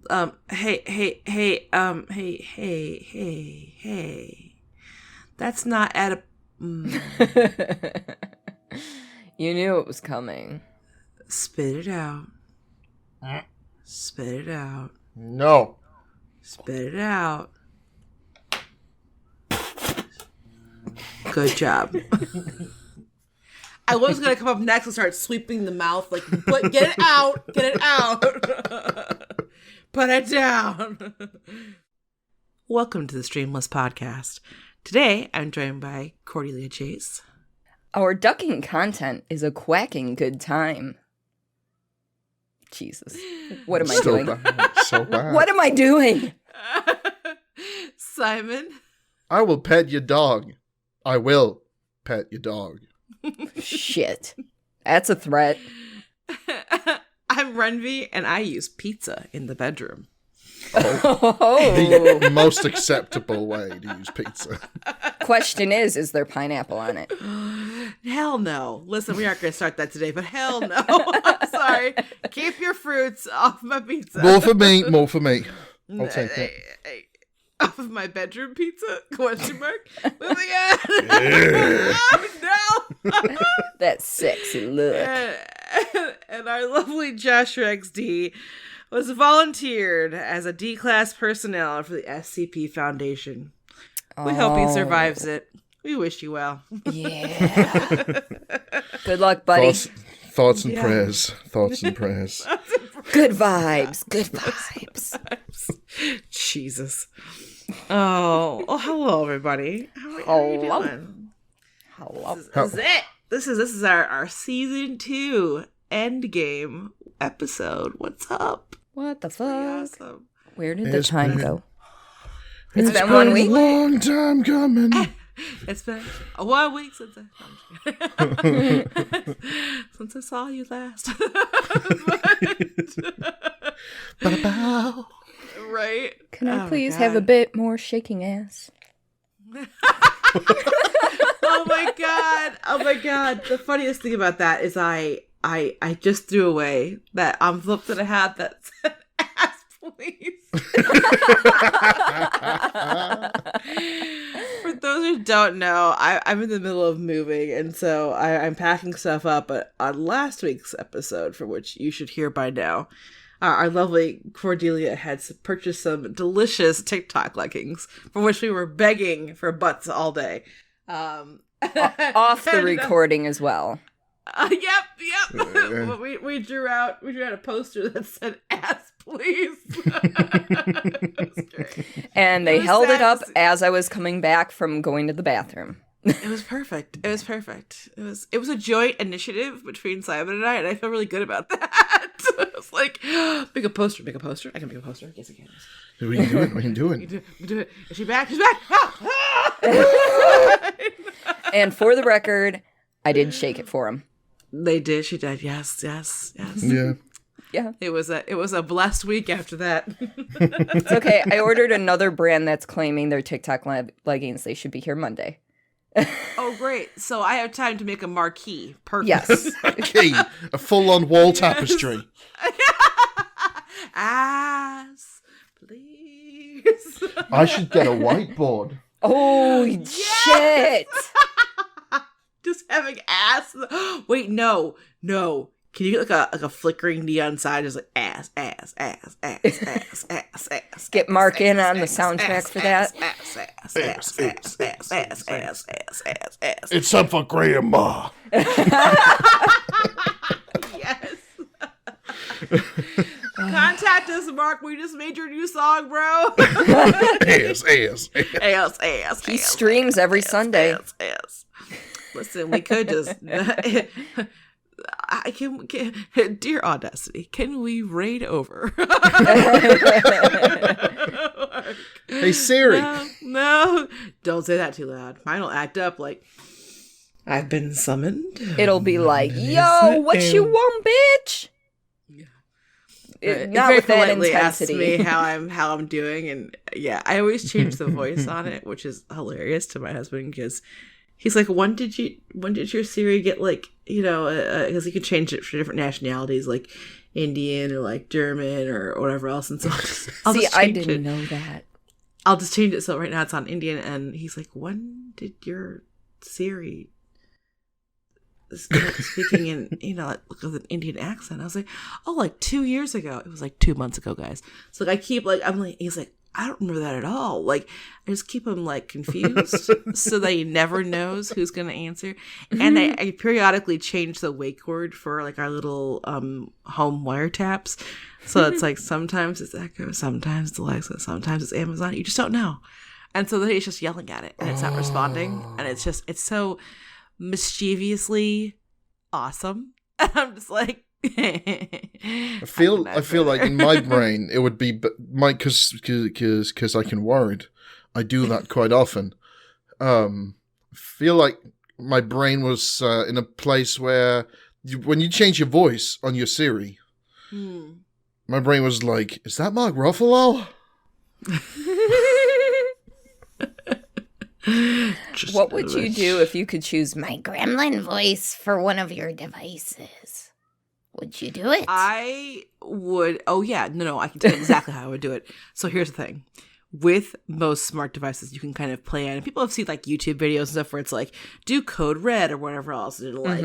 Hey. That's not at a... You knew it was coming. Spit it out. Spit it out. No. Spit it out. Good job. I was going to come up next and start sweeping the mouth, like, get it out. Get it out. Put it down. Welcome to the Streamless Podcast. Today, I'm joined by Cordelia Chase. Our ducking content is a quacking good time. Jesus. What am I doing? So bad. What am I doing? Simon. I will pet your dog. I will pet your dog. Shit. That's a threat. I'm Renvi, and I use pizza in the bedroom. The most acceptable way to use pizza. Question is there pineapple on it? Hell no. Listen, we aren't going to start that today, but hell no. I'm sorry. Keep your fruits off my pizza. More for me. I'll take it. Off of my bedroom pizza? Question mark. Moving on. Oh, no. That sexy look. And our lovely Josh XD was volunteered as a D-class personnel for the SCP Foundation. We hope he survives it. We wish you well. Yeah. Good luck, buddy. Thoughts and prayers. Thoughts and prayers. Good vibes. Good vibes. Jesus. Oh, hello, everybody. How are you doing? Hello. This is it. This is our season 2 endgame episode. What's up? What the fuck? Awesome. Where did the time go? It's been 1 week. A long time coming. It's been 1 week since since I saw you last. Right? Can I please have a bit more shaking ass? Oh my god. The funniest thing about that is I just threw away that envelope that I had that said ass please. For those who don't know, I'm in the middle of moving, and so I'm packing stuff up. But on last week's episode, for which you should hear by now, our lovely Cordelia had purchased some delicious TikTok leggings, for which we were begging for butts all day. Off the recording as well. Yep. we drew out a poster that said "ass, please." That's great. And they held it up as I was coming back from going to the bathroom. It was perfect. It was a joint initiative between Simon and I feel really good about that. It's like, make a poster. I can make a poster. Yes, I can. We can do it. We can do it. Is she back? She's back. And for the record, I did shake it for him. They did. She did. Yes. Yeah. Yeah. It was a blessed week after that. It's okay. I ordered another brand that's claiming their TikTok leggings. They should be here Monday. Oh, great. So I have time to make a marquee. Perfect. Yes. Key. A full-on wall tapestry. Ass, please. I should get a whiteboard. Oh, shit. Just having ass. Wait, no. Can you get like a flickering neon sign, just like ass. Get Mark in on the soundtrack for that. Ass. It's time for Grandma. Yes. Contact us, Mark. We just made your new song, bro. Ass. He streams every Sunday. Ass. Listen, we could just... Dear Audacity, can we raid over? Hey, Siri. No, don't say that too loud. Mine will act up like, I've been summoned. It'll be like, yo, what you want, bitch? Not with that intensity. Asks me how I'm doing, and yeah, I always change the voice on it, which is hilarious to my husband because he's like, when did your Siri get like, because you can change it for different nationalities, like Indian or like German or whatever else. And so I'll See, just I change didn't it. know that. I'll just change it. So right now it's on Indian. And he's like, when did your Siri start speaking in, with an Indian accent? I was like, oh, like 2 years ago. It was like 2 months ago, guys. So like, I keep like, he's like, I don't remember that at all. Like, I just keep him like confused so that he never knows who's going to answer. And I periodically change the wake word for like our little home wiretaps. So it's like sometimes it's Echo, sometimes it's Alexa, sometimes it's Amazon. You just don't know. And so then he's just yelling at it and it's not responding. And it's so mischievously awesome. And I'm just like, I feel like in my brain it would be, because I can word. I do that quite often. Feel like my brain was in a place where when you change your voice on your Siri, my brain was like, "Is that Mark Ruffalo?" What would you do if you could choose my gremlin voice for one of your devices? Would you do it? I would. Oh, yeah. No, I can tell you exactly how I would do it. So here's the thing. With most smart devices, you can kind of plan. And people have seen like YouTube videos and stuff where it's like, do code red or whatever else. And it'll like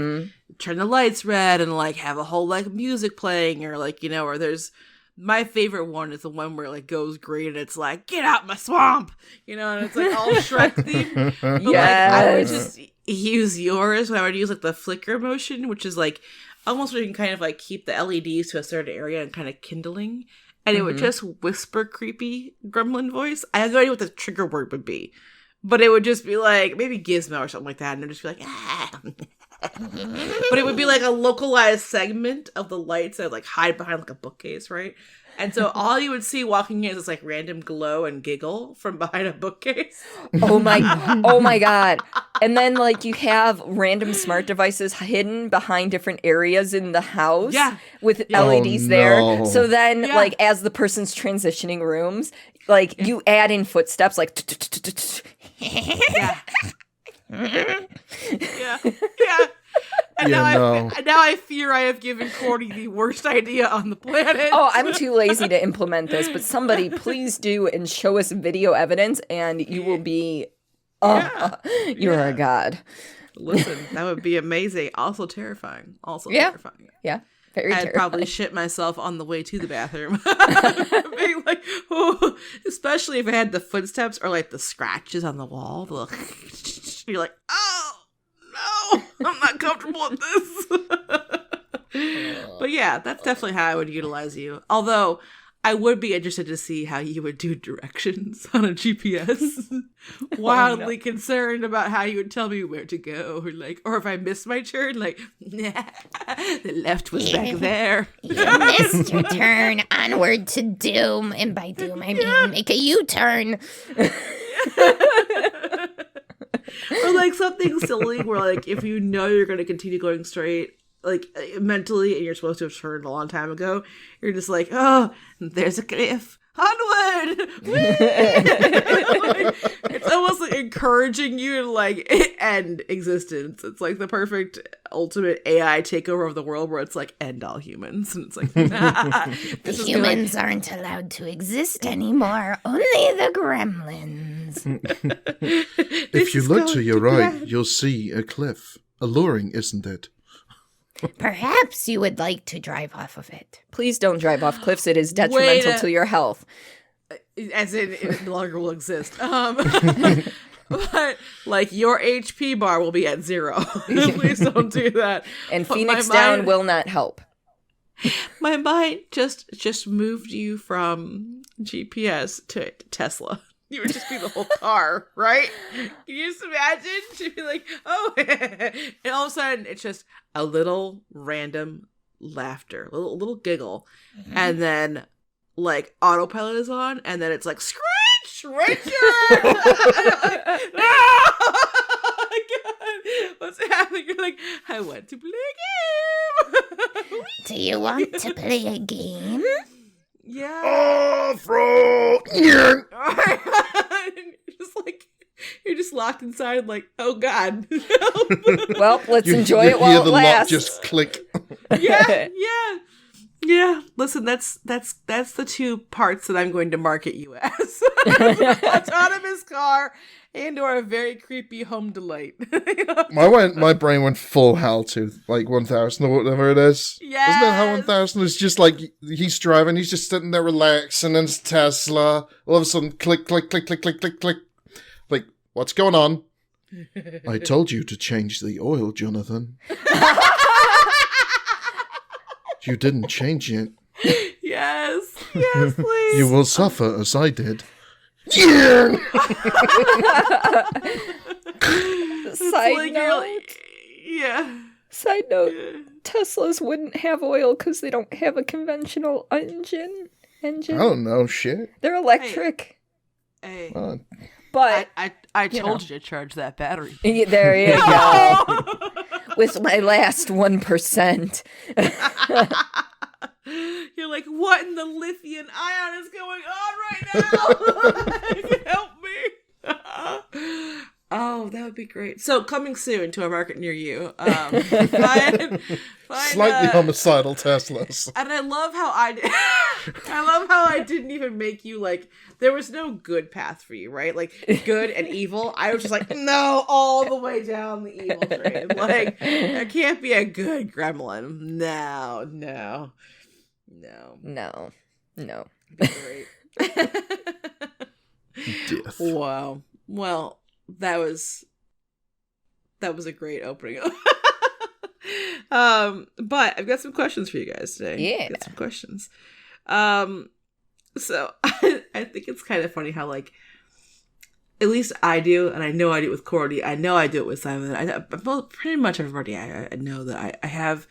turn the lights red and like have a whole like music playing or like, or there's my favorite one is the one where it like goes green and it's like, get out my swamp, and it's like all Shrek themed. But like I would just use yours. I would use like the flicker motion, which is like almost where you can kind of like keep the LEDs to a certain area and kind of kindling. And it would just whisper creepy gremlin voice. I have no idea what the trigger word would be. But it would just be like, maybe Gizmo or something like that. And it would just be like, ah. But it would be like a localized segment of the lights that like hide behind like a bookcase, right? And so all you would see walking in is this like random glow and giggle from behind a bookcase. Oh my God. And then like you have random smart devices hidden behind different areas in the house with LEDs there. So then like as the person's transitioning rooms, like you add in footsteps like yeah. And now I fear I have given Cordy the worst idea on the planet. Oh, I'm too lazy to implement this, but somebody please do and show us video evidence and you will be, you're a god. Listen, that would be amazing. Also terrifying. Terrifying. Yeah. Very I'd terrifying. probably shit myself on the way to the bathroom. Being like, especially if I had the footsteps or like the scratches on the wall. You're like, oh, no, I'm not comfortable with this. But yeah, that's definitely how I would utilize you. Although I would be interested to see how you would do directions on a GPS. Wildly concerned about how you would tell me where to go, or if I missed my turn, like, nah, the left was back there. You missed your turn. Onward to doom, and by doom I mean make a U-turn. Or like something silly where like if you know you're going to continue going straight, like mentally, and you're supposed to have turned a long time ago, you're just like, oh, there's a cliff. Onward! It's almost like encouraging you to like end existence. It's like the perfect ultimate AI takeover of the world where it's like end all humans. And it's like, the humans aren't allowed to exist anymore. Only the gremlins. If you look to your right, you'll see a cliff. Alluring, isn't it? Perhaps you would like to drive off of it. Please don't drive off cliffs. It is detrimental to your health. As in, it no longer will exist. But like your HP bar will be at 0. Please don't do that. And Phoenix Down will not help. My mind just moved you from GPS to Tesla. You would just be the whole car, right? Can you just imagine? She'd be like, oh. And all of a sudden, it's just a little random laughter, a little giggle. Mm-hmm. And then, like, autopilot is on, and then it's like, screech, Richard! Oh, my God. What's happening? You're like, I want to play a game. Do you want to play a game? Yeah. Off-road! You're just locked inside, like, oh God. Well, let's enjoy it you while hear it the lasts. lock just click. Yeah. Yeah, listen, that's the two parts that I'm going to market you as. Autonomous car and or a very creepy home delight. My brain went full Houndtooth, like 1000 or whatever it is. Yes. Isn't that how 1000 is just like he's driving, he's just sitting there relaxing in his Tesla. All of a sudden, click, click, click, click, click, click, click. Like, what's going on? I told you to change the oil, Jonathan. You didn't change it. Yes, please. You will suffer as I did. Yeah. Side note. Yeah. Side note. Teslas wouldn't have oil because they don't have a conventional engine. I don't know shit. They're electric. Hey. But I told you to charge that battery. There you go. With my last 1%. You're like, what in the lithium ion is going on right now? Help me. Oh, that would be great. So, coming soon to a market near you. Find Slightly homicidal Teslas. And I love how I didn't even make you like, there was no good path for you, right? Like, good and evil. I was just like, no, all the way down the evil train. Like, there can't be a good gremlin. No. Great. Death. Wow. Well, that was a great opening. But I've got some questions for you guys today. Yeah. I've got some questions. So I think it's kind of funny how, like, at least I do, and I know I do it with Cordy. I know I do it with Simon. Pretty much everybody I know that I have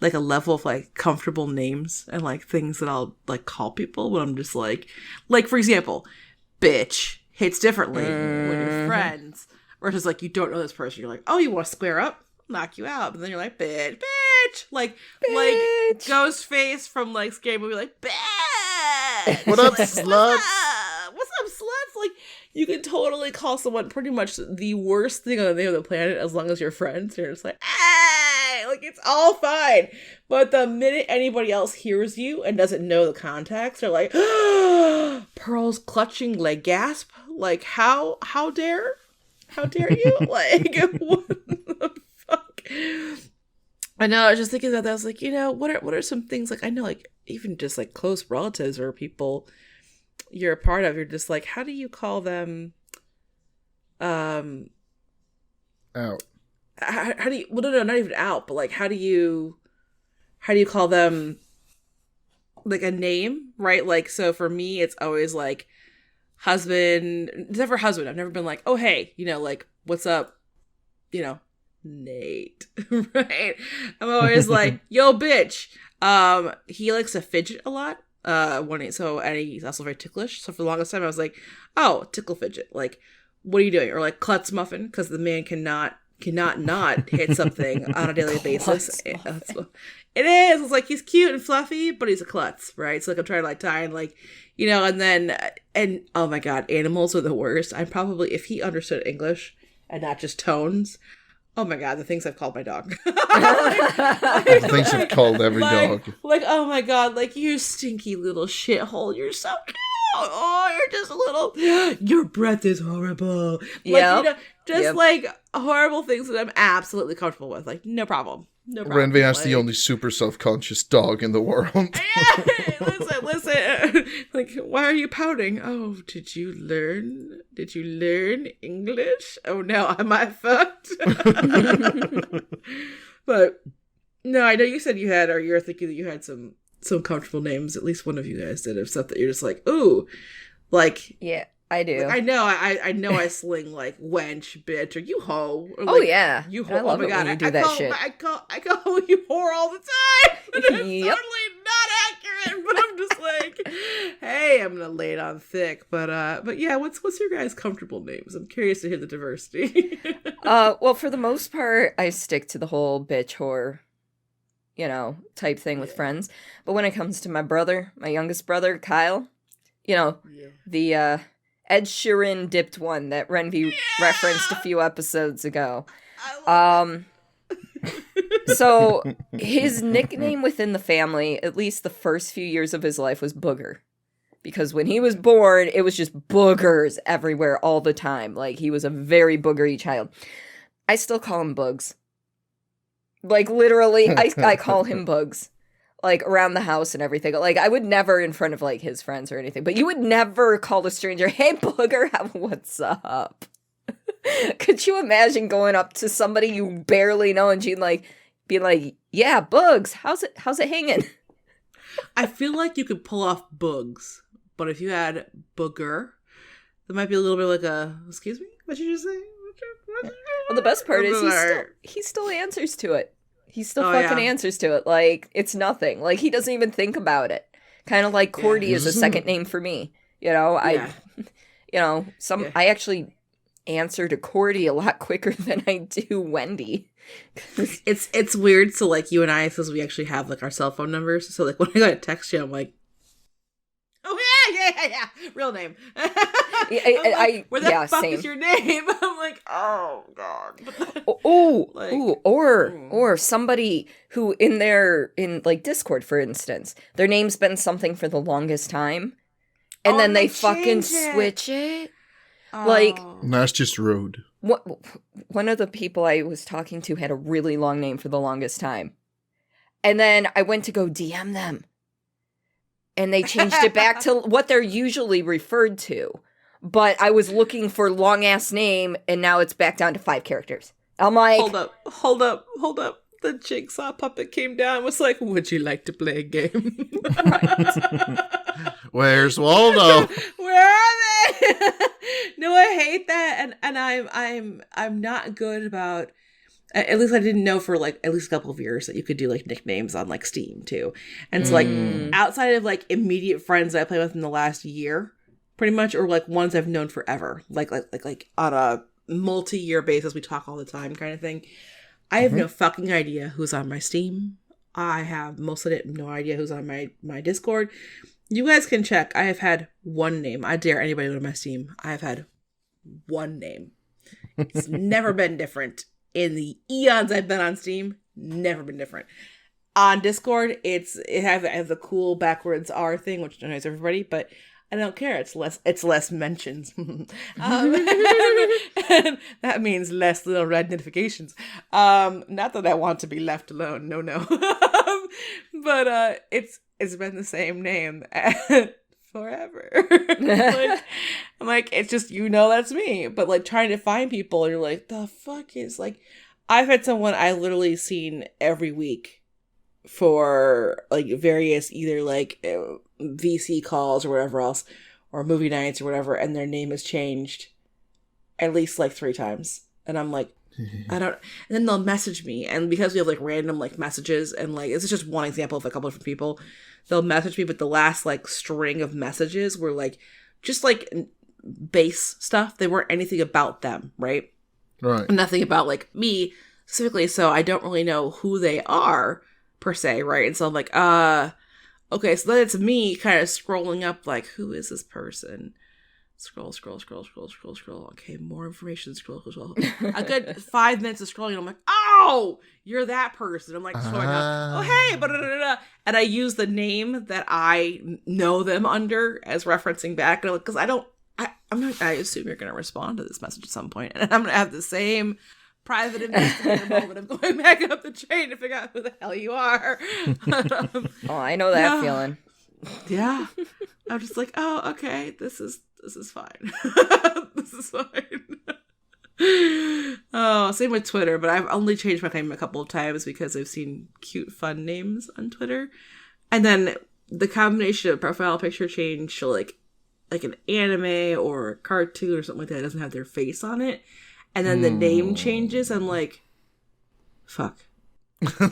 like a level of like comfortable names and like things that I'll like call people when I'm just like for example, bitch hits differently when you're friends versus like you don't know this person. You're like, oh, you want to square up? I'll knock you out. But then you're like, bitch. Like Ghostface from like Scary Movie, like, bitch. What up, sluts? What's up, sluts? Like, you can totally call someone pretty much the worst thing on the planet as long as you're friends. You're just like, hey, like, it's all fine. But the minute anybody else hears you and doesn't know the context, they're like, Pearl's clutching leg gasp. Like, how dare you? Like, what the fuck? I know, I was just thinking about that. I was like, what are some things, like, I know, like, even just, like, close relatives or people you're a part of, you're just like, how do you call them, out? How do you, well, no, not even out, but, like, how do you call them, like, a name, right? Like, so for me, it's always, like, husband, it's never husband. I've never been like, oh, hey, like, what's up, Nate, right? I'm always like, yo, bitch. He likes to fidget a lot. And he's also very ticklish. So for the longest time, I was like, oh, tickle fidget. Like, what are you doing? Or like klutz muffin, because the man cannot not hit something on a daily basis. It is. It's like, he's cute and fluffy, but he's a klutz, right? So like, I'm trying to like tie and like, and oh my God, animals are the worst. I'm probably, if he understood English and not just tones, oh my God, the things I've called my dog. The things I've called every dog. Like, oh my God, like, you stinky little shithole. You're so cute. Oh, you're just a little, your breath is horrible. Like, like horrible things that I'm absolutely comfortable with. Like, no problem. Renvi has the only super self-conscious dog in the world. Yeah, listen. Like, why are you pouting? Oh, did you learn English? Oh no, am I fucked? But no, I know you said you had, or you're thinking that you had some comfortable names. At least one of you guys did, of stuff that you're just like, ooh, like, yeah. I do. Like, I know I sling like wench, bitch, or you hoe. Or, like, oh yeah, you hoe. I love it when you do that shit. I call you whore all the time. It's totally not accurate, but I'm just like, hey, I'm gonna lay it on thick. But yeah, what's your guys' comfortable names? I'm curious to hear the diversity. Well, for the most part, I stick to the whole bitch whore, type thing with friends. But when it comes to my youngest brother, Kyle, the Ed Sheeran dipped one that Renvi referenced a few episodes ago. So his nickname within the family, at least the first few years of his life, was Booger. Because when he was born, it was just boogers everywhere all the time. Like, he was a very boogery child. I still call him Bugs. Like, literally, I call him Bugs. Like, around the house and everything. Like, I would never in front of, like, his friends or anything. But you would never call a stranger, hey, Booger, what's up? Could you imagine going up to somebody you barely know and being like, yeah, Bugs, how's it hanging? I feel like you could pull off Bugs, but if you had Booger, that might be a little bit like a, excuse me, what did you just say? Well, the best part is he still answers to it. He still answers to it. Like, it's nothing. Like, he doesn't even think about it. Kind of like Cordy is a second name for me. You know, I actually answer to Cordy a lot quicker than I do Wendy. It's weird. So like you and I, since we actually have like our cell phone numbers, so like when I go to text you, I'm like, oh yeah, real name. Where the fuck is your name? I'm like, oh god. Or somebody who in like Discord, for instance, their name's been something for the longest time, and then they fucking switch it. Like, that's just rude. One of the people I was talking to had a really long name for the longest time. And then I went to go DM them. And they changed it back to what they're usually referred to. But I was looking for long-ass name, and now it's back down to 5 characters. I'm like... Hold up. The jigsaw puppet came down and was like, would you like to play a game? Where's Waldo? Where are they? No, I hate that, and I'm not good about. At least I didn't know for like at least a couple of years that you could do like nicknames on like Steam too, and so like outside of like immediate friends that I play with in the last year, pretty much, or like ones I've known forever, like on a multi-year basis, we talk all the time kind of thing. I have no fucking idea who's on my Steam. I have most of it no idea who's on my Discord. You guys can check. I have had one name. I dare anybody to go to my Steam. I have had one name. It's never been different. In the eons I've been on Steam, never been different. On Discord, it has a cool backwards R thing, which annoys everybody, but I don't care. It's less mentions. And that means less little red notifications. Not that I want to be left alone. No. But it's been the same name forever. I'm like, it's just, that's me. But like trying to find people, and you're like, the fuck is like, I've had someone I literally seen every week for like various either like VC calls or whatever else, or movie nights or whatever, and their name has changed at least like 3 times, and I'm like, I don't. And then they'll message me, and because we have like random like messages, and like this is just one example of a couple different people, they'll message me, but the last like string of messages were like just like base stuff. They weren't anything about them, right? Nothing about like me specifically, so I don't really know who they are per se, right? And so I'm like, okay, so then it's me kind of scrolling up, like, who is this person? Scroll. Okay, more information. Scroll. A good 5 minutes of scrolling, and I'm like, oh, you're that person. I'm like, oh, hey, and I use the name that I know them under as referencing back, because I assume you're going to respond to this message at some point, and I'm going to have the same private investigator moment of going back up the chain to figure out who the hell you are. I know that feeling. Yeah. I'm just like, oh, okay, this is fine. This is fine. Oh, same with Twitter, but I've only changed my name a couple of times because I've seen cute, fun names on Twitter. And then the combination of profile picture change to like an anime or a cartoon or something like that doesn't have their face on it. And then the name changes. I'm like, fuck.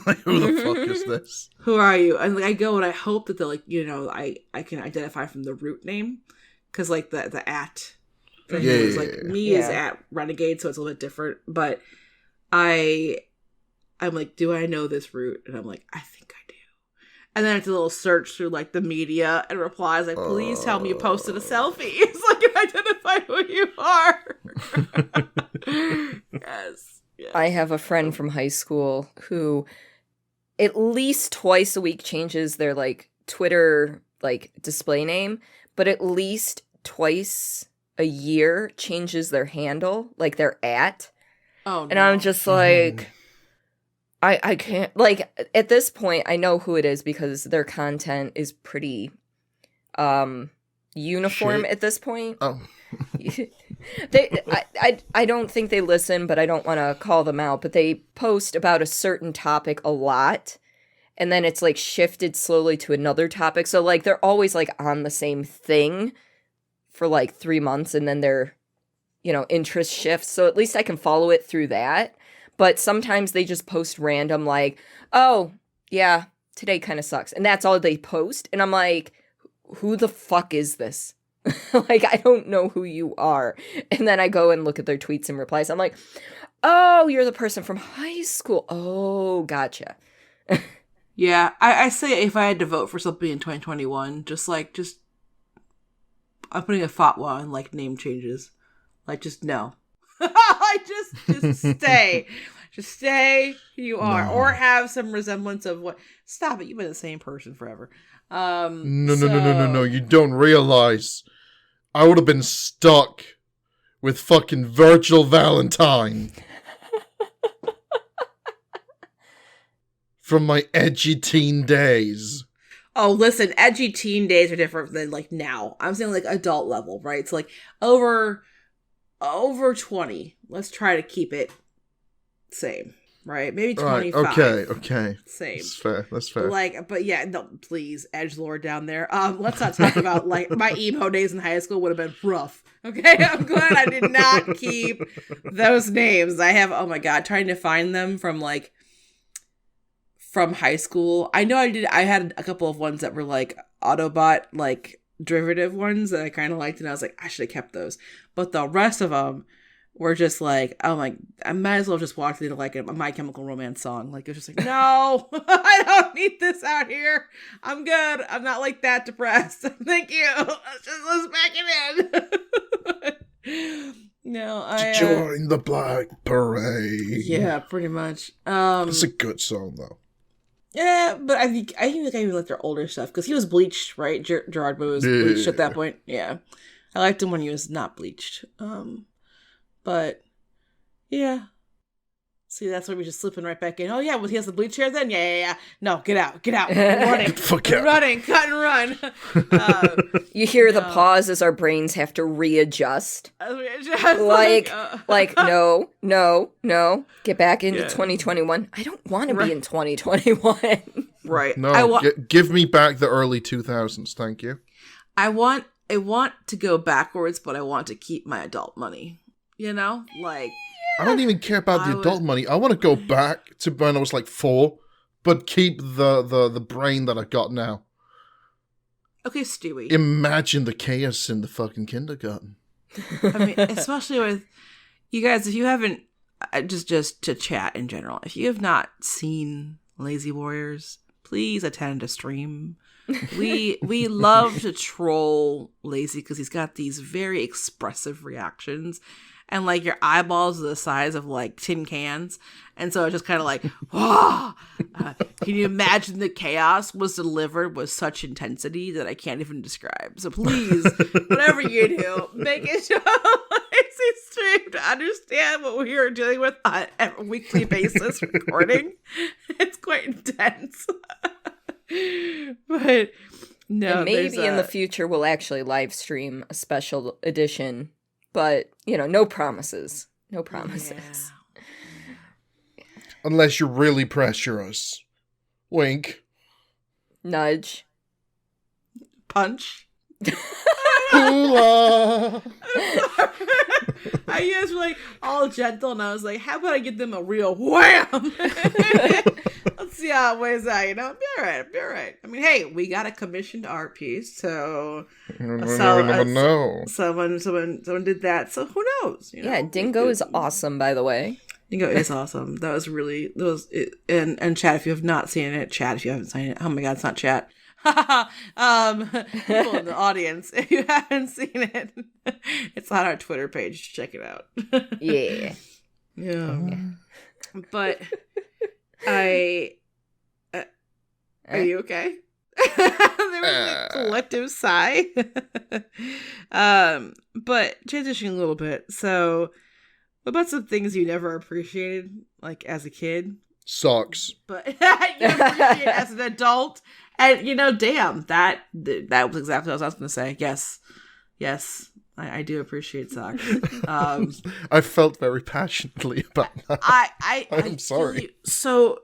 Like, who the fuck is this? Who are you? And like, I go and I hope that they're like, I can identify from the root name. Because like the at thing is like me is at Renegade, so it's a little bit different. But I'm like, do I know this root? And I'm like, I think I do. And then it's a little search through like the media and replies like, please tell me you posted a selfie. It's like, identify who you are. Yes. I have a friend from high school who at least twice a week changes their like Twitter like display name, but at least twice a year changes their handle, like their @. Oh, and no. I'm just like, I can't, like, at this point, I know who it is because their content is pretty uniform at this point. Oh. I don't think they listen, but I don't want to call them out, but they post about a certain topic a lot, and then it's like shifted slowly to another topic. So like they're always like on the same thing for like 3 months, and then their, you know, interest shifts. So at least I can follow it through that. But sometimes they just post random like, oh yeah, today kind of sucks, and that's all they post. And I'm like, who the fuck is this? Like, I don't know who you are. And then I go and look at their tweets and replies. I'm like, oh, you're the person from high school. Oh, gotcha. Yeah, I say if I had to vote for something in 2021, I'm putting a fatwa on like name changes. Like, just no. just stay. Just stay who you are. No. Or have some resemblance of what. Stop it. You've been the same person forever. No. You don't realize I would have been stuck with fucking Virgil Valentine from my edgy teen days. Oh, listen, edgy teen days are different than like now. I'm saying like adult level, right? So like over 20. Let's try to keep it same. Right, maybe 25. Right. Okay. Same. That's fair. Like, but yeah, no, please, edgelord down there. Let's not talk about like my emo days in high school would have been rough. Okay, I'm glad I did not keep those names. I have, oh my god, trying to find them from high school. I know I had a couple of ones that were like Autobot, like derivative ones that I kind of liked, and I was like, I should have kept those. But the rest of them were just like, oh my, I might as well just walk into like a My Chemical Romance song. Like, it was just like, no, I don't need this out here. I'm good. I'm not like that depressed. Thank you. Let's back it in. No, join the Black Parade. Yeah, pretty much. It's a good song though. Yeah, but I think I even like their older stuff because he was bleached, right? Gerard was bleached at that point. Yeah, I liked him when he was not bleached. But, yeah. See, that's where we're just slipping right back in. Oh, yeah, well, he has the bleach hair then? Yeah. No, get out. Running. Fuck out. Running, cut and run. You hear the pause as our brains have to readjust. Like, no. Get back into 2021. I don't want to be in 2021. Right. No, give me back the early 2000s, thank you. I want to go backwards, but I want to keep my adult money. You know, like, I don't even care about the adult money. I want to go back to when I was like 4, but keep the brain that I got now. Okay, Stewie. Imagine the chaos in the fucking kindergarten. I mean, especially with you guys, if you haven't, just to chat in general, if you have not seen Lazy Warriors, please attend a stream. We love to troll Lazy because he's got these very expressive reactions. And, like, your eyeballs are the size of, like, tin cans. And so it's just kind of like, wow. Can you imagine the chaos was delivered with such intensity that I can't even describe? So please, whatever you do, make it show Lazy stream to understand what we are dealing with on a weekly basis recording. It's quite intense. But, no, and maybe in the future we'll actually live stream a special edition. But, you know, no promises. No promises. Yeah. Unless you really pressure us. Wink. Nudge. Punch. Hula. I guess like all gentle, and I was like, how about I give them a real wham? Let's see how it weighs out, you know? Be all right. I mean, hey, we got a commissioned art piece, so never know. Someone did that, so who knows? You know? Yeah, Dingo is awesome, by the way. Dingo is awesome. And chat, if you have not seen it, chat if you haven't seen it. Oh my god, it's not chat. People in the audience, if you haven't seen it, it's on our Twitter page. Check it out. Yeah. But I Are you okay? There was a collective sigh. But transitioning a little bit. So, what about some things you never appreciated, like as a kid? Socks. But you appreciate as an adult. And, damn, that was exactly what I was going to say. Yes, I do appreciate socks. I felt very passionately about that. I'm sorry. So,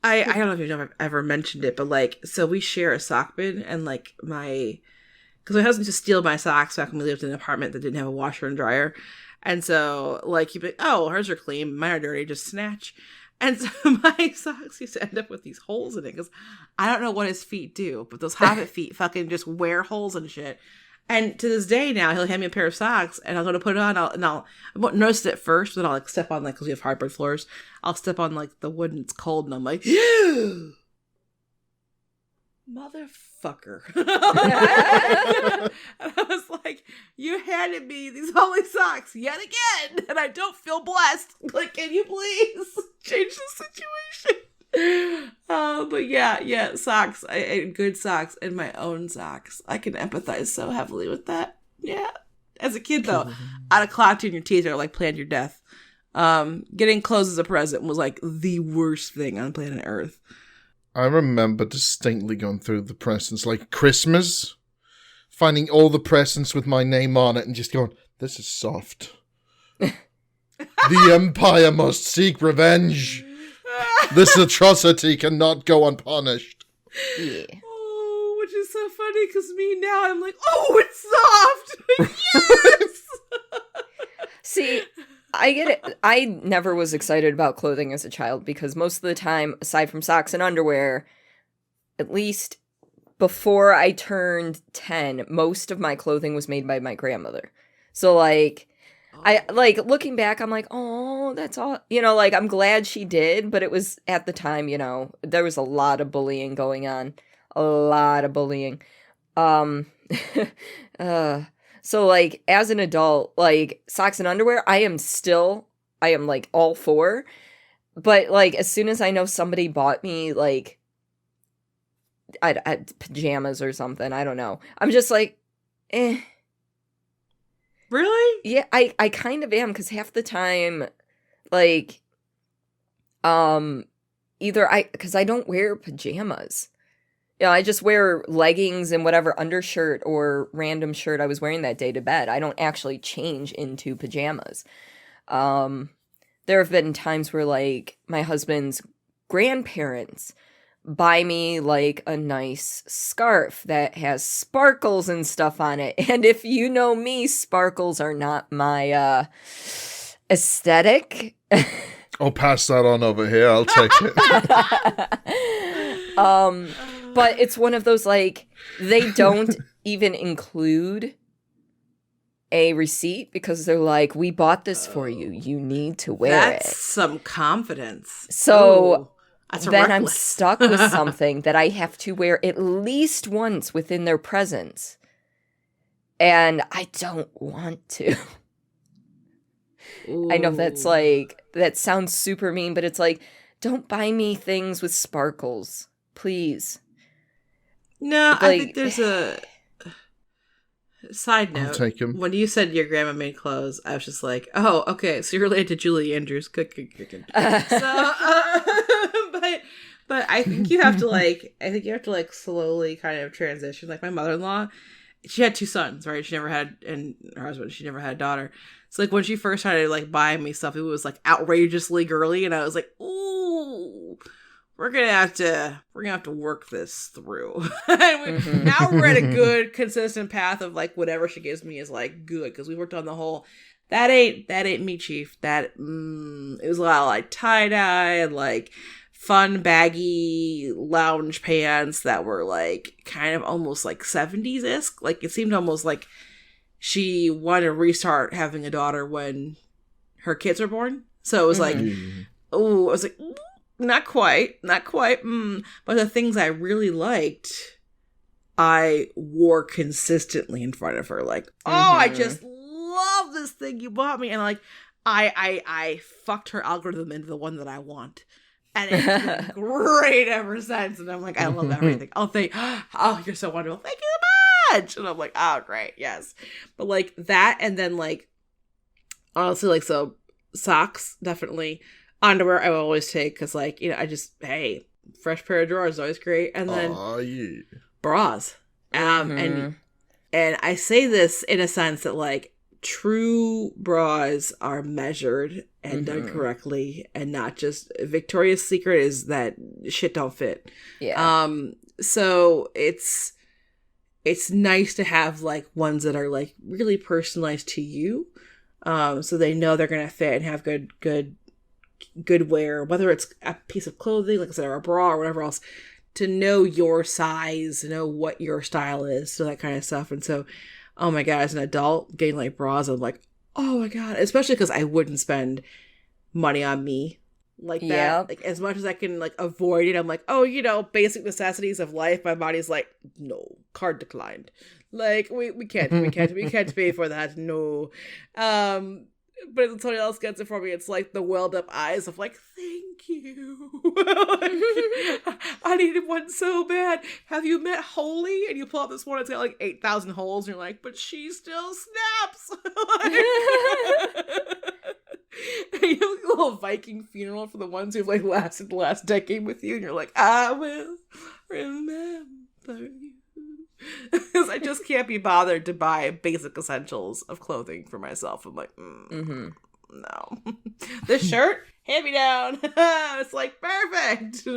I don't know if I've ever mentioned it, but, so we share a sock bin, and, because my husband used to steal my socks back when we lived in an apartment that didn't have a washer and dryer. And so, he'd be like, oh, hers are clean, mine are dirty, just snatch. And so my socks used to end up with these holes in it because I don't know what his feet do, but those hobbit feet fucking just wear holes and shit. And to this day now, he'll hand me a pair of socks and I'll go to put it on. I won't notice it at first, but I'll step on because we have hardwood floors. I'll step on the wood and it's cold and I'm like, yeah, motherfucker. And I was like, you handed me these holy socks yet again, and I don't feel blessed. Can you please change the situation? But yeah, socks. Good socks and my own socks. I can empathize so heavily with that. Yeah. As a kid, though, out of clout in your teeth or planned your death. Getting clothes as a present was the worst thing on planet Earth. I remember distinctly going through the presents, Christmas, finding all the presents with my name on it and just going, this is soft. The Empire must seek revenge. This atrocity cannot go unpunished. Yeah. Oh, which is so funny because me now, I'm like, oh, it's soft. Yes. See, I get it. I never was excited about clothing as a child because most of the time, aside from socks and underwear, at least before I turned 10, most of my clothing was made by my grandmother. So I looking back, I'm like, oh, that's all, I'm glad she did, but it was at the time, there was a lot of bullying going on, a lot of bullying. So, as an adult, socks and underwear, I am all for. But, as soon as I know somebody bought me, pajamas or something, I don't know. I'm just eh. Really? Yeah, I kind of am, because half the time, because I don't wear pajamas. I just wear leggings and whatever undershirt or random shirt I was wearing that day to bed. I don't actually change into pajamas. There have been times where, my husband's grandparents buy me, a nice scarf that has sparkles and stuff on it. And if you know me, sparkles are not my aesthetic. I'll pass that on over here. I'll take it. But it's one of those, they don't even include a receipt because they're like, we bought this for you. You need to wear it. That's some confidence. So then I'm stuck with something that I have to wear at least once within their presence. And I don't want to. Ooh. I know that's that sounds super mean, but it's don't buy me things with sparkles, please. No, I think there's a side note. I'll take him. When you said your grandma made clothes, I was just like, oh, okay, so you're related to Julie Andrews. Good. So, but I think you have to slowly kind of transition. My mother-in-law, she had 2 sons, right? She never had, and her husband, she never had a daughter. So when she first started buying me stuff, it was outrageously girly, and I was like, ooh. We're gonna have to work this through. And now we're at a good, consistent path of whatever she gives me is good, because we worked on the whole that ain't me, chief. That it was a lot of tie-dye and fun baggy lounge pants that were kind of almost 70s-esque. It seemed almost like she wanted to restart having a daughter when her kids were born. So it was ooh, I was like, not quite. But the things I really liked, I wore consistently in front of her. I just love this thing you bought me. And I fucked her algorithm into the one that I want. And it's been great ever since. And I'm like, I love everything. Oh, you're so wonderful. Thank you so much. And I'm like, oh, great. Yes. But like that. And then like, honestly, like, so socks, definitely. Underwear, I will always take because like, you know, hey, fresh pair of drawers is always great. And then bras. And I say this in a sense that like, true bras are measured and done correctly, and not just Victoria's Secret is that shit don't fit. Yeah. So it's nice to have like ones that are like really personalized to you, so they know they're gonna fit and have good wear, whether it's a piece of clothing, like I said, or a bra or whatever else, to know your size, know what your style is, so that kind of stuff. And so, oh my God, as an adult, getting like bras, I'm like, oh my God, especially because I wouldn't spend money on me like that. Yep. Like as much as I can like avoid it, I'm like, oh, you know, basic necessities of life. My body's like, no, card declined. Like we can't pay for that. No. But if somebody else gets it for me, it's like the welled up eyes of like, thank you. I needed one so bad. Have you met Holy? And you pull out this one, it's got like 8,000 holes, and you're like, but she still snaps. You have like a little Viking funeral for the ones who've like lasted the last decade with you, and you're like, I will remember you. Because I just can't be bothered to buy basic essentials of clothing for myself. I'm like, no. This shirt, hand me down. It's like perfect.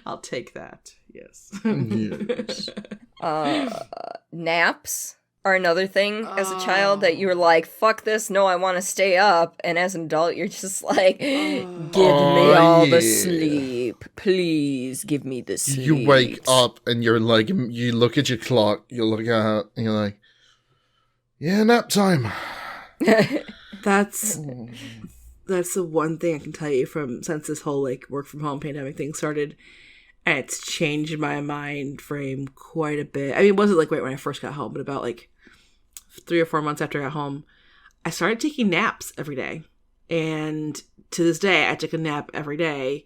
I'll take that. Yes. Yes. Naps are another thing as a child that you're like, fuck this, no, I want to stay up. And as an adult, you're just like, give me all the sleep. Please give me the sleep. You wake up and you're like, you look at your clock, you look at it, and you're like, yeah, nap time. That's the one thing I can tell you since this whole like work from home pandemic thing started. And it's changed my mind frame quite a bit. I mean, it wasn't like right when I first got home, but about like 3 or 4 months after I got home, I started taking naps every day. And to this day, I take a nap every day,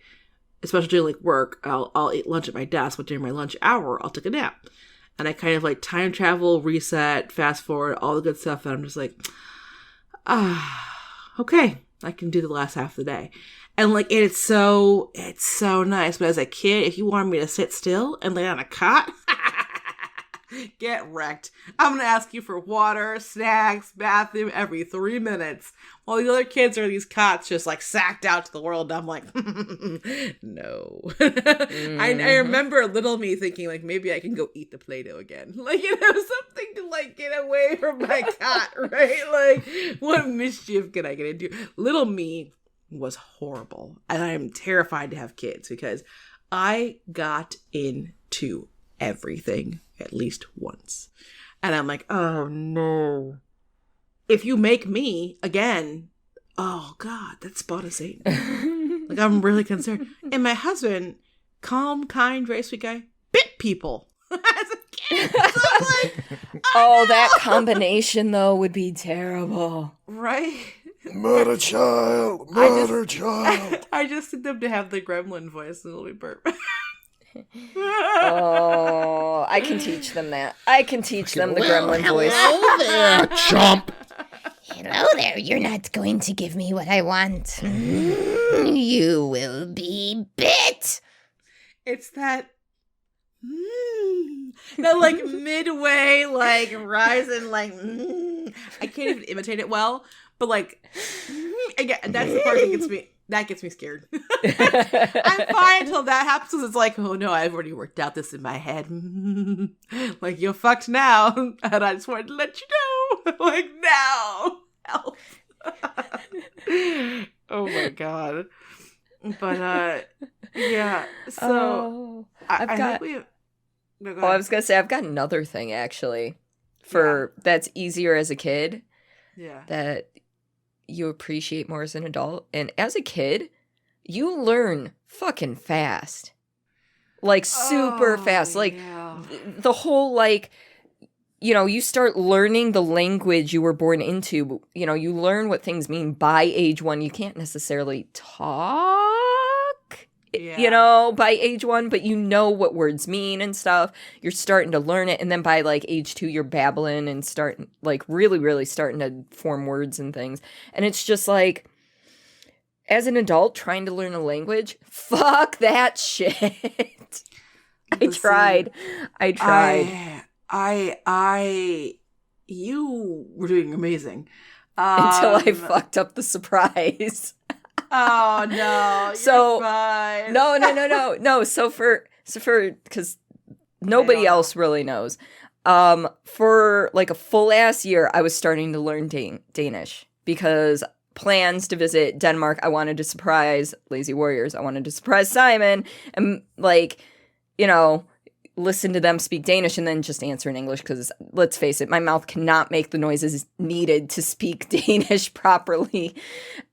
especially during like work. I'll eat lunch at my desk, but during my lunch hour, I'll take a nap. And I kind of like time travel, reset, fast forward, all the good stuff. And I'm just like, okay, I can do the last half of the day. And like, it's so nice. But as a kid, if you wanted me to sit still and lay on a cot, get wrecked. I'm going to ask you for water, snacks, bathroom every 3 minutes. While the other kids are these cots just like sacked out to the world. I'm like, no. I remember little me thinking like, maybe I can go eat the Play-Doh again. Like, you know, something to like get away from my cot, right? Like, what mischief can I get into? Little me was horrible, and I am terrified to have kids because I got into everything at least once, and I'm like, oh no, if you make me again, oh God, that's spot of Satan. Like, I'm really concerned. And my husband, calm, kind, very sweet guy, bit people as a kid. So I'm like, oh, that combination though would be terrible, right? Murder child. I just need them to have the gremlin voice and it'll be perfect. Oh, I can teach them that. I can teach them the gremlin voice. Hello there, chump. Hello there, you're not going to give me what I want. You will be bit. It's that that like midway like rising like I can't even imitate it well. But like, again, that's the part that gets me scared. I'm fine until that happens, because it's like, oh no, I've already worked out this in my head. Like, you're fucked now, and I just wanted to let you know. Like, now, help. Oh my God. But yeah, so I was gonna say I've got another thing actually that's easier as a kid. Yeah. That you appreciate more as an adult. And as a kid, you learn fucking fast. Like, super fast. Like, the whole, like, you know, you start learning the language you were born into. You know, you learn what things mean by age 1. You can't necessarily talk you know, by age 1, but you know what words mean and stuff. You're starting to learn it. And then by like age 2, you're babbling and starting like really, really starting to form words and things. And it's just like, as an adult trying to learn a language, fuck that shit. I tried. You were doing amazing. Until I fucked up the surprise. Oh no! So fine. No. So because nobody else really knows. For like a full ass year, I was starting to learn Danish because plans to visit Denmark. I wanted to surprise Lazy Warriors. I wanted to surprise Simon and like, you know, listen to them speak Danish and then just answer in English because, let's face it, my mouth cannot make the noises needed to speak Danish properly.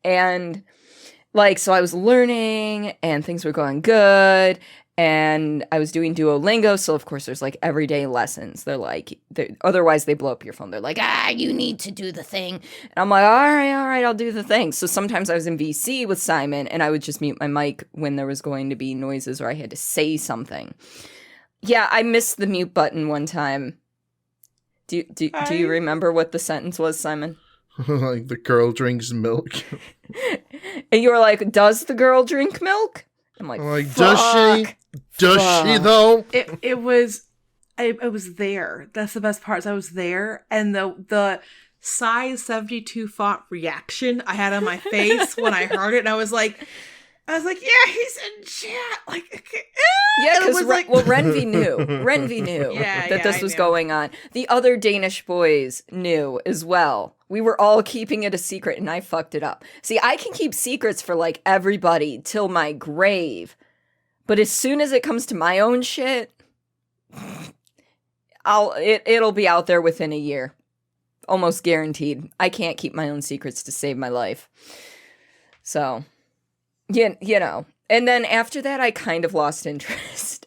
And, like, so I was learning and things were going good and I was doing Duolingo. So, of course, there's, like, everyday lessons. Otherwise they blow up your phone. They're like, you need to do the thing. And I'm like, all right, I'll do the thing. So sometimes I was in VC with Simon and I would just mute my mic when there was going to be noises or I had to say something. Yeah, I missed the mute button one time. Do you remember what the sentence was, Simon? Like, the girl drinks milk. And you were like, does the girl drink milk? I'm like, does she? Does she, though? It was there. That's the best part. Is I was there, and the size 72 font reaction I had on my face when I heard it, and I was like, yeah, he's in chat. Like, yeah, because Renvi knew that this was going on. The other Danish boys knew as well. We were all keeping it a secret, and I fucked it up. See, I can keep secrets for like everybody till my grave, but as soon as it comes to my own shit, it'll be out there within a year, almost guaranteed. I can't keep my own secrets to save my life. So. You know, and then after that, I kind of lost interest.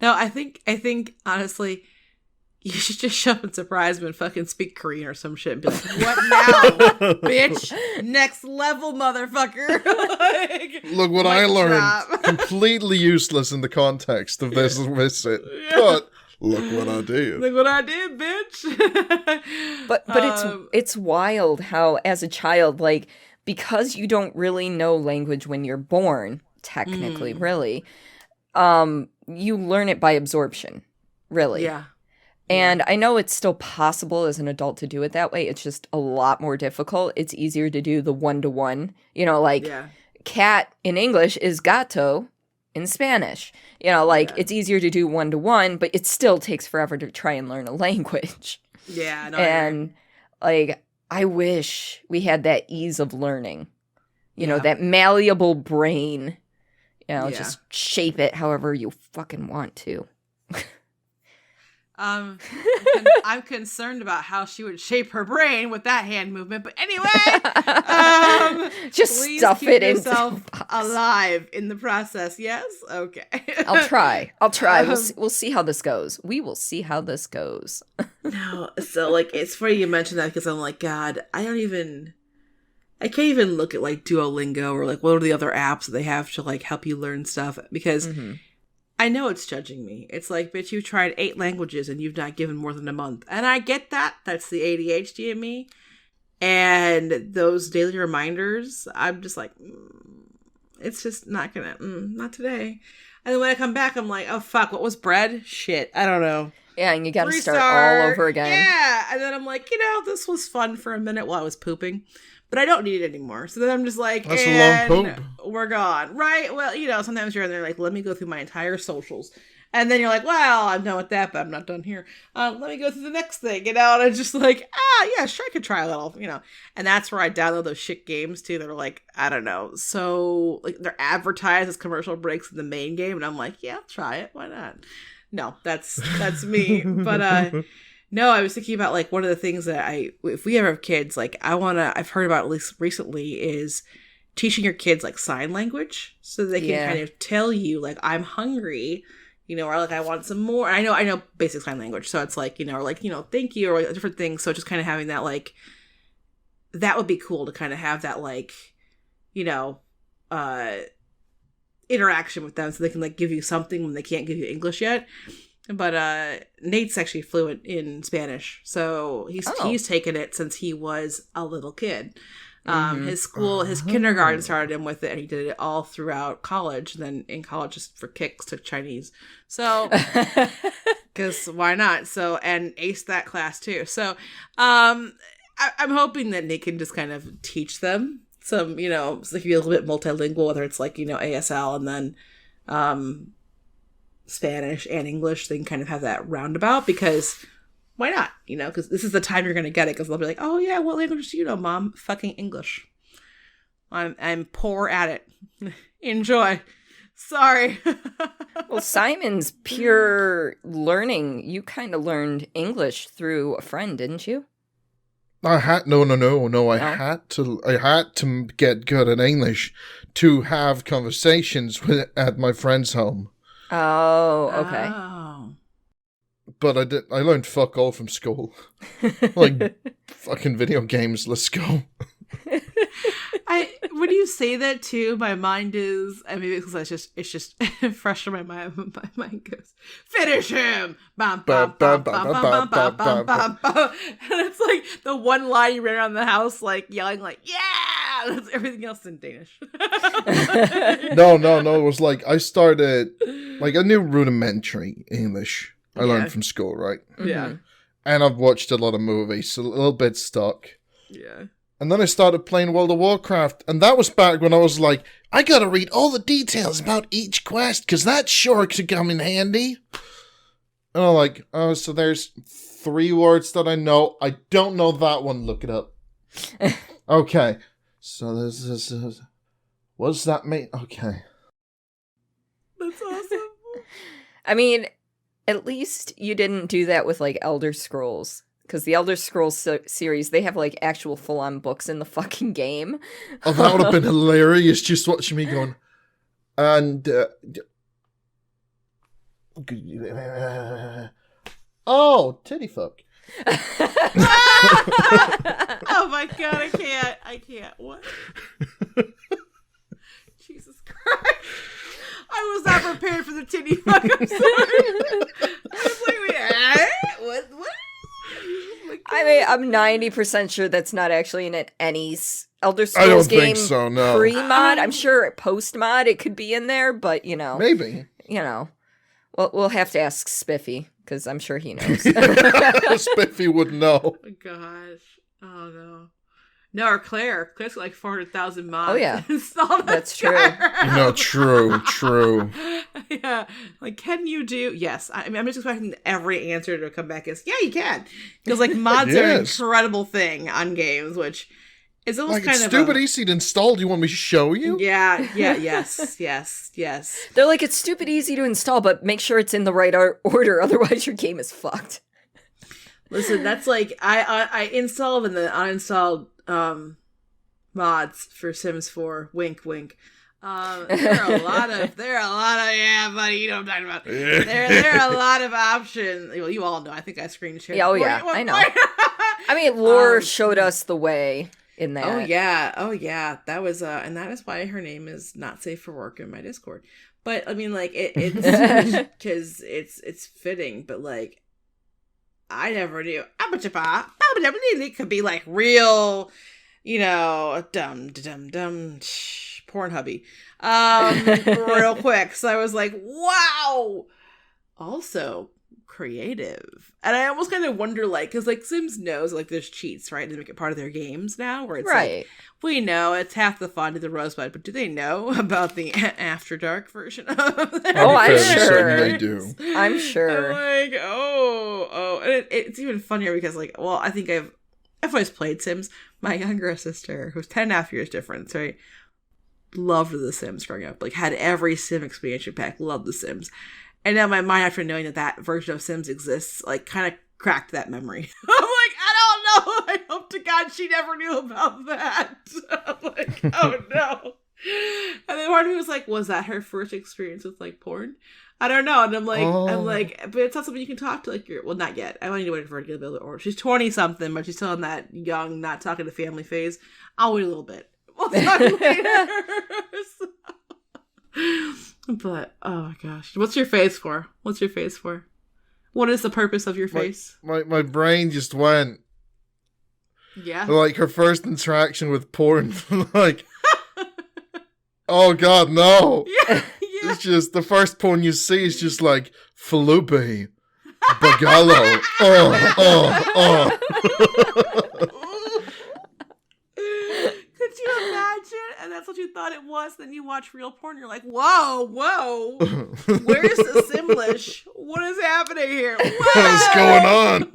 No, I think honestly, you should just show up and surprise me and fucking speak Korean or some shit and be like, "What now, bitch? Next level, motherfucker!" Like, look what I learned. Completely useless in the context of this visit, but look what I did. Look what I did, bitch. but it's wild how, as a child, like. Because you don't really know language when you're born, technically, really, you learn it by absorption, really. Yeah. And I know it's still possible as an adult to do it that way. It's just a lot more difficult. It's easier to do the one-to-one. You know, like, cat in English is gato in Spanish. You know, like, it's easier to do one-to-one, but it still takes forever to try and learn a language. Yeah. No, and, like... I wish we had that ease of learning, you know, that malleable brain, you know, just shape it however you fucking want to. I'm concerned about how she would shape her brain with that hand movement, but anyway, just stuff it in yourself alive in the process. Yes, okay. I'll try. We'll see how this goes. We will see how this goes. No, so like it's funny you mentioned that because I'm like, God, I can't even look at like Duolingo or like what are the other apps that they have to like help you learn stuff because. Mm-hmm. I know it's judging me. It's like, bitch, you tried 8 languages and you've not given more than a month. And I get that. That's the ADHD in me. And those daily reminders, I'm just like, it's just not gonna, not today. And then when I come back, I'm like, oh, fuck, what was bread? Shit, I don't know. Yeah, and you gotta start all over again. Yeah, and then I'm like, this was fun for a minute while I was pooping. But I don't need it anymore. So then I'm just like, that's a long poop. We're gone. Right? Well, sometimes you're in there like, let me go through my entire socials. And then you're like, well, I'm done with that, but I'm not done here. Let me go through the next thing, And I'm just like, yeah, sure, I could try a little, And that's where I download those shit games, too, that are like, I don't know. So, like, they're advertised as commercial breaks in the main game. And I'm like, yeah, I'll try it. Why not? No, that's me. But, no, I was thinking about, like, one of the things that if we ever have kids, like, I've heard about at least recently is teaching your kids, like, sign language so they can kind of tell you, like, I'm hungry, or, like, I want some more. I know basic sign language. So it's like, or, like, thank you or like, different things. So just kind of having that, like, that would be cool to kind of have that, like, interaction with them so they can like give you something when they can't give you English yet. But Nate's actually fluent in Spanish, so he's taken it since he was a little kid. His kindergarten started him with it, and he did it all throughout college. And then in college, just for kicks, took Chinese. So, because why not? So, and aced that class too. So, I'm hoping that Nate can just kind of teach them some, so they can be a little bit multilingual, whether it's like, ASL and then Spanish and English. They can kind of have that roundabout, because why not? Because this is the time you're going to get it, because they'll be like, oh yeah, what language do you know, Mom? Fucking English. I'm poor at it. Enjoy. Sorry. Well, Simon's pure learning. You kind of learned English through a friend, didn't you? I had had to get good at English to have conversations at my friend's home. Oh, okay. Oh. But I learned fuck all from school. Like, fucking video games, let's go. When you say that too, my mind is, maybe because it's just fresh in my mind. My mind goes, finish him! Bum, bum, bum, bum, bum, bum, bum, bum, bum. And it's like the one line you ran around the house, like yelling, like, yeah! That's everything else in Danish. No. It was like, I started, like, I knew rudimentary English. I learned from school, right? Yeah. And I've watched a lot of movies, so a little bit stuck. Yeah. And then I started playing World of Warcraft, and that was back when I was like, I gotta read all the details about each quest, because that sure could come in handy. And I'm like, oh, so there's 3 words that I know. I don't know that one. Look it up. Okay. So this is... What does that mean? Okay. That's awesome. I mean, at least you didn't do that with, like, Elder Scrolls. Because the Elder Scrolls series, they have, like, actual full-on books in the fucking game. Oh, that would have been hilarious, just watching me going, and, oh, titty fuck. Oh my god, I can't. What? Jesus Christ. I was not prepared for the titty fuck, I'm sorry. I was like, wait, what? I mean, I'm 90% sure that's not actually in any Elder Scrolls game. I don't think so, no. Pre-mod. I'm sure post-mod it could be in there, but, Maybe. We'll have to ask Spiffy, because I'm sure he knows. Spiffy would know. Oh my gosh. Oh no. No, or Claire. Claire's got like 400,000 mods. Oh yeah. That's true. True. Yeah. Like, can you do? Yes. I mean, I'm just expecting every answer to come back as, yeah, you can. Because like mods are an incredible thing on games, which is almost like, kind it's of stupid easy to install. Do you want me to show you? Yeah. Yes. They're like, it's stupid easy to install, but make sure it's in the right order, otherwise your game is fucked. Listen, that's like I installed and then uninstalled mods for Sims 4. Wink, wink. There are a lot of yeah, buddy, you know what I'm talking about. There are a lot of options. Well, you all know. I think I screen shared. Oh yeah, I know. I mean, Lore showed us the way in that. Oh yeah. That was and that is why her name is not safe for work in my Discord. But I mean, like it's because it's fitting. But like, I never knew. It could be like real, dumb Pornhubby, real quick. So I was like, wow. Also creative, and I almost kind of wonder, like, because like Sims knows like there's cheats, right, to make it part of their games now, where it's right. Like, we know it's half the fun to the Rosebud, but do they know about the After Dark version of that? Oh, I'm sure they do. I'm sure. I'm like, oh, and it's even funnier because, like, well, I think I've always played Sims. My younger sister, who's 10.5 years difference, right, loved The Sims growing up. Like, had every Sim expansion pack. Loved The Sims. And now my mind, after knowing that version of Sims exists, like, kind of cracked that memory. I'm like, I don't know. I hope to God she never knew about that. I'm like, oh no. And then part of me was like, was that her first experience with like porn? I don't know. And I'm like, but it's not something you can talk to like well, not yet. I want to wait for her to get a bit older. She's 20 something, but she's still in that young, not talking to family phase. I'll wait a little bit. We'll talk later. But oh my gosh, what's your face for? What's your face for? What is the purpose of your face? My brain just went. Yeah. Like her first interaction with porn, like, oh god, no. Yeah. It's just the first porn you see is just like Felipe Bagalo. Oh. Could you imagine? And that's what you thought it was. Then you watch real porn. You're like, whoa. Where's the Simlish? What is happening here? What's going on?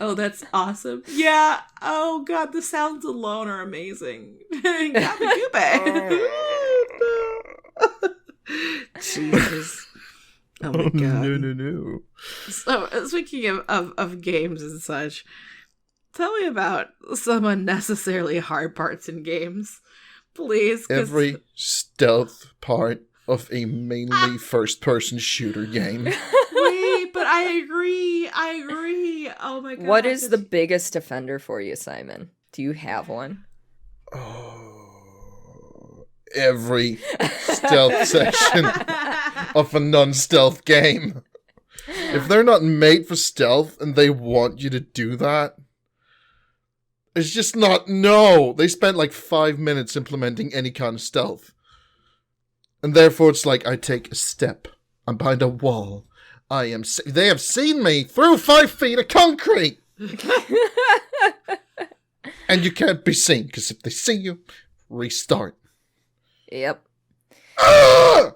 Oh, that's awesome. Yeah. Oh god, the sounds alone are amazing. Jesus. Oh my god. No. So speaking of games and such, tell me about some unnecessarily hard parts in games, please. Every stealth part of a mainly first-person shooter game. Wait, but I agree. Oh my god. What is the biggest offender for you, Simon? Do you have one? Oh, every stealth section of a non-stealth game. If they're not made for stealth and they want you to do that, it's just not. No, they spent like 5 minutes implementing any kind of stealth. And therefore it's like, I take a step. I'm behind a wall. They have seen me through 5 feet of concrete. And you can't be seen, because if they see you, restart. Yep. Ah!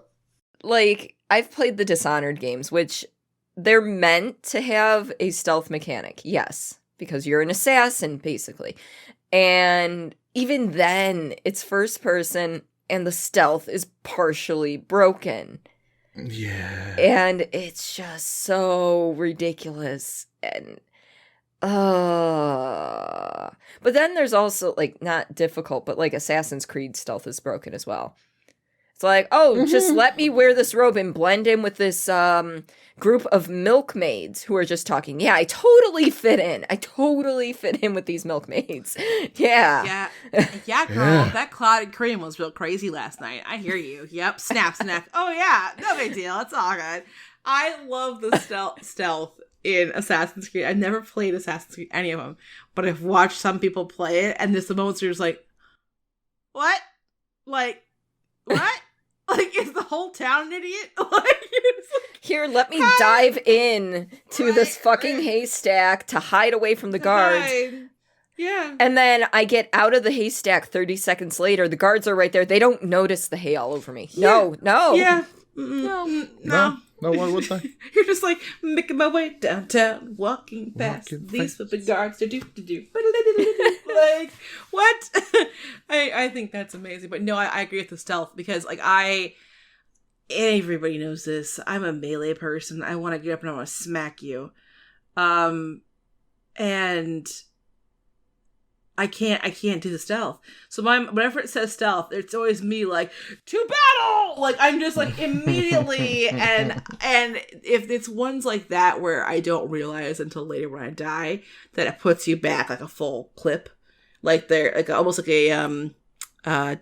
Like, I've played the Dishonored games, which they're meant to have a stealth mechanic. Yes, because you're an assassin, basically. And even then, it's first person, and the stealth is partially broken. Yeah. And it's just so ridiculous. And but then there's also, like, not difficult, but like Assassin's Creed stealth is broken as well. It's like, just let me wear this robe and blend in with this group of milkmaids who are just talking. Yeah, I totally fit in. With these milkmaids. Yeah. Yeah, girl. Yeah. That clotted cream was real crazy last night. I hear you. Yep. Snap. Oh, yeah. No big deal. It's all good. I love the stealth in Assassin's Creed. I've never played Assassin's Creed, any of them, but I've watched some people play it, and there's the moments where you're just like, what? Like, what? Like, is the whole town an idiot? Here, let me dive in to this fucking haystack to hide away from the guards. Yeah. And then I get out of the haystack 30 seconds later. The guards are right there. They don't notice the hay all over me. Yeah. No. Yeah. No, why would they? You're just like, making my way downtown, walking past these flipping guards to do. Like, what? I think that's amazing. But no, I agree with the stealth, because like everybody knows this. I'm a melee person. I want to get up and I want to smack you. And I can't do the stealth. So whenever it says stealth, it's always me like, to battle! Like, I'm just like immediately, and if it's ones like that where I don't realize until later when I die that it puts you back like a full clip, like they're like almost like a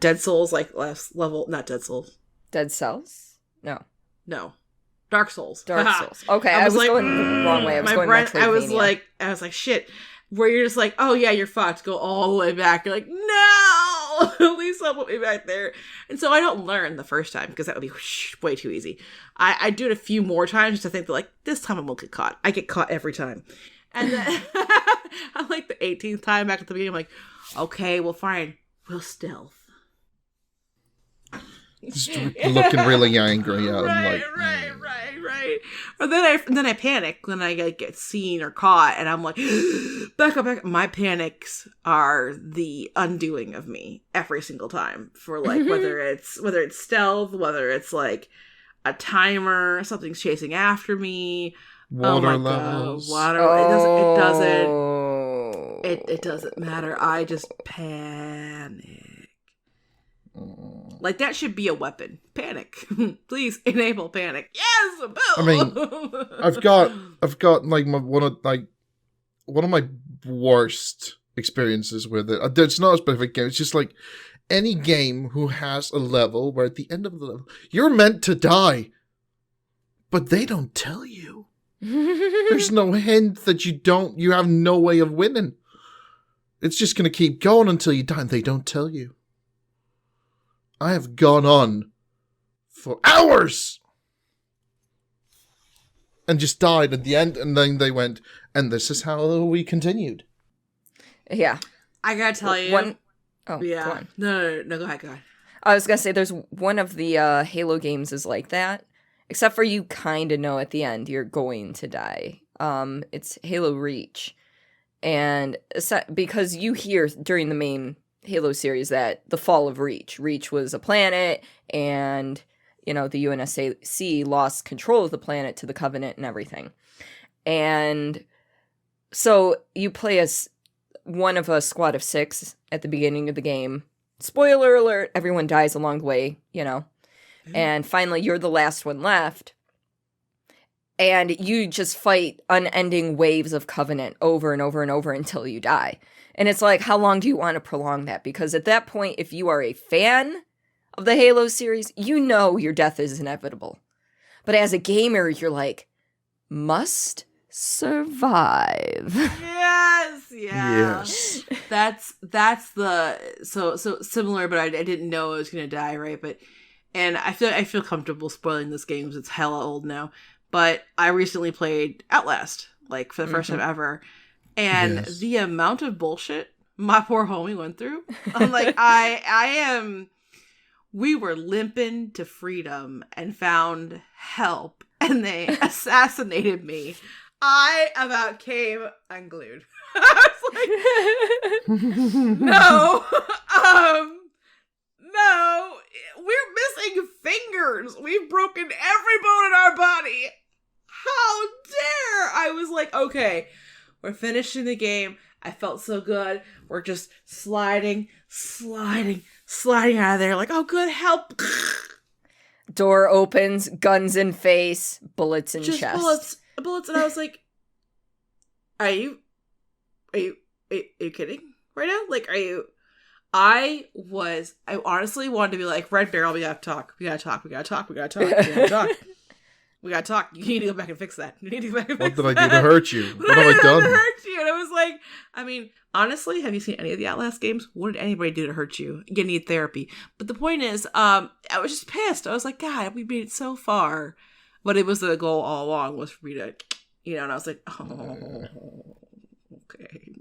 Dead Souls, like last level, not Dead Souls. Dead Cells? No. Dark Souls. Okay, I was like, going the wrong way. I was like, shit. Where you're just like, oh yeah, you're fucked. Go all the way back. You're like, no, at least I'll put me back there. And so I don't learn the first time, because that would be way too easy. I do it a few more times to think that, like, this time I won't get caught. I get caught every time. And then I'm like the 18th time back at the beginning, I'm like, okay, well, fine. We'll stealth. Just looking really angry at him, right. Or then I panic when I get seen or caught, and I'm like, back up. My panics are the undoing of me every single time, for like whether it's stealth, whether it's like a timer, something's chasing after me, water levels. It doesn't matter. I just panic. Like, that should be a weapon. Panic. Please enable panic. Yes, boom. I mean, I've got like one of my worst experiences with it. It's not a specific game. It's just like any game who has a level where at the end of the level, you're meant to die, but they don't tell you. There's no hint that you have no way of winning. It's just going to keep going until you die, and they don't tell you. I have gone on for hours and just died at the end, and then they went, and this is how we continued. Yeah. I gotta tell you. Go on. No, go ahead. I was gonna say, there's one of the Halo games is like that, except for you kind of know at the end you're going to die. It's Halo Reach. And because you hear during the main Halo series that the fall of Reach was a planet, and the UNSC lost control of the planet to the Covenant and everything. And so you play as one of a squad of 6 at the beginning of the game. Spoiler alert, everyone dies along the way, And finally, you're the last one left. And you just fight unending waves of Covenant over and over and over until you die. And it's like, how long do you want to prolong that? Because at that point, if you are a fan of the Halo series, you know your death is inevitable. But as a gamer, you're like, must survive. Yes. That's the so similar, but I didn't know I was gonna die, right? And I feel comfortable spoiling this game because it's hella old now. But I recently played Outlast, like for the first time ever, and the amount of bullshit my poor homie went through. I'm like, we were limping to freedom and found help, and they assassinated me. I about came unglued. I was like, no, we're missing fingers. We've broken every bone in our body. How dare! I was like, okay, we're finishing the game. I felt so good. We're just sliding out of there. Like, oh, good, help. Door opens, guns in face, bullets in just chest. Bullets, and I was like, are you kidding right now? Like, are you? I honestly wanted to be like, Red Barrel, we gotta talk. We gotta talk. You need to go back and fix that. What did I do to hurt you? What have I done? To hurt you? And I was like, I mean, honestly, have you seen any of the Outlast games? What did anybody do to hurt you? You need therapy. But the point is, I was just pissed. I was like, God, we made it so far. But it was the goal all along was for me to, and I was like, oh, okay.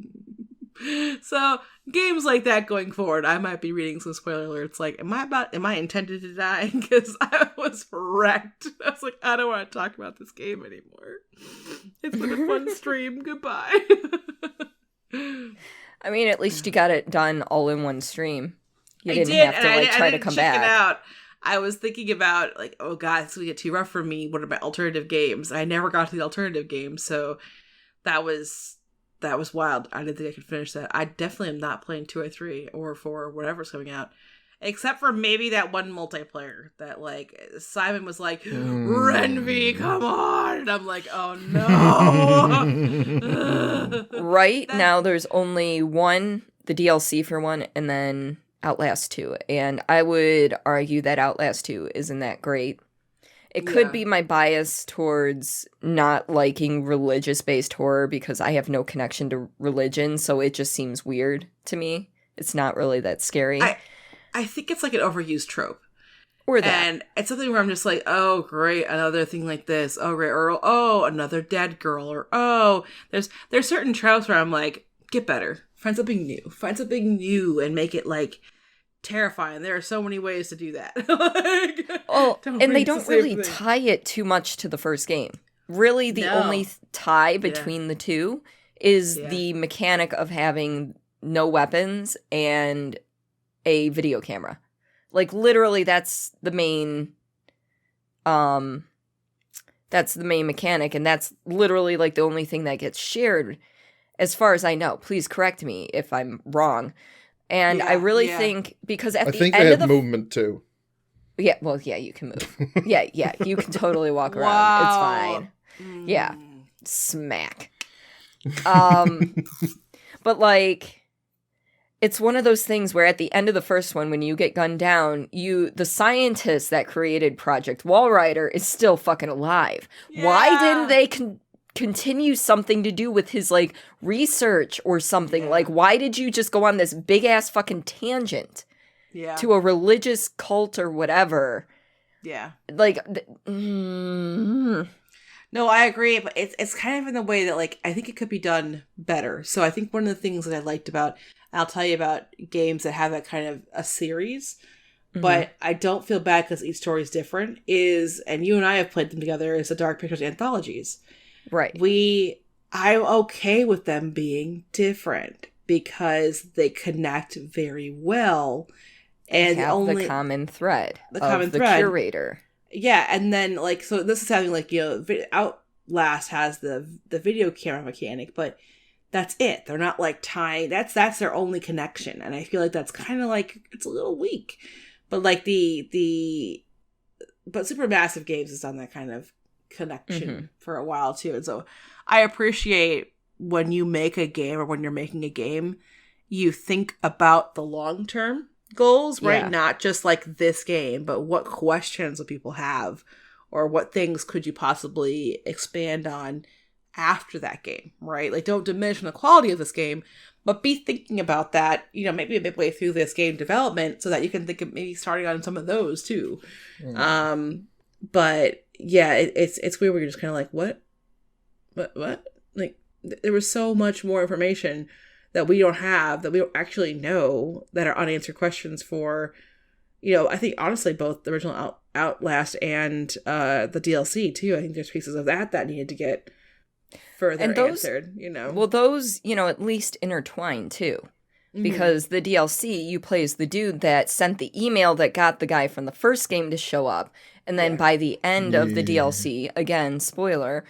So games like that going forward, I might be reading some spoiler alerts. Like, am I intended to die? Because I was wrecked. I was like, I don't want to talk about this game anymore. It's been a fun stream. Goodbye. I mean, at least you got it done all in one stream. You didn't have to try to come back. Out. I was thinking about like, oh God, it's gonna get too rough for me. What are my alternative games? I never got to the alternative games, so that was wild. I didn't think I could finish that. I definitely am not playing 2 or 3 or 4 or whatever's coming out. Except for maybe that one multiplayer that like Simon was like, Renvy, come on. And I'm like, oh no. Right now there's only the DLC for one, and then Outlast 2. And I would argue that Outlast 2 isn't that great. It could be my bias towards not liking religious-based horror because I have no connection to religion, so it just seems weird to me. It's not really that scary. I think it's like an overused trope. Or that. And it's something where I'm just like, oh, great, another thing like this. Oh, great. Or, oh, another dead girl. Or, oh, there's certain tropes where I'm like, get better. Find something new. Find something new and make it like terrifying. There are so many ways to do that. And they don't really tie it too much to the first game. Really, the only tie between the two is the mechanic of having no weapons and a video camera. Like, literally, that's the main mechanic, and that's literally, like, the only thing that gets shared, as far as I know. Please correct me if I'm wrong. And I really think, because at the end of the... I think they have movement, too. Yeah, well, yeah, you can move. yeah, you can totally walk around. It's fine. Yeah. Smack. But, like... it's one of those things where at the end of the first one, when you get gunned down, the scientist that created Project Walrider is still fucking alive. Yeah. Why didn't they continue something to do with his, like, research or something? Yeah. Like, why did you just go on this big-ass fucking tangent to a religious cult or whatever? Yeah. Like, No, I agree, but it's kind of in the way that, like, I think it could be done better. So I think one of the things that I liked about, I'll tell you about games that have that kind of a series, but I don't feel bad because each story is different, and you and I have played them together, is the Dark Pictures anthologies. Right. I'm okay with them being different because they connect very well. And have the common thread of the curator. Yeah, and then, like, so this is having, like, you know, Outlast has the video camera mechanic, but that's it. They're not, like, tying, that's their only connection, and I feel like that's kind of, like, it's a little weak. But, like, but Supermassive Games has done that kind of connection for a while, too, and so I appreciate when you make a game, or when you're making a game, you think about the long-term goals, right? Yeah. Not just like this game, but what questions will people have, or what things could you possibly expand on after that game, right? Like, don't diminish the quality of this game, but be thinking about that, you know, maybe a midway through this game development, so that you can think of maybe starting on some of those too. But yeah, it's weird where you're just kind of like, what? Like, there was so much more information that we don't have, that we don't actually know, that are unanswered questions for, you know, I think honestly both the original Outlast and the DLC too. I think there's pieces of that needed to get further answered, you know. Well, those, you know, at least intertwine too. Because the DLC, you play as the dude that sent the email that got the guy from the first game to show up. And then by the end of the DLC, again, spoiler,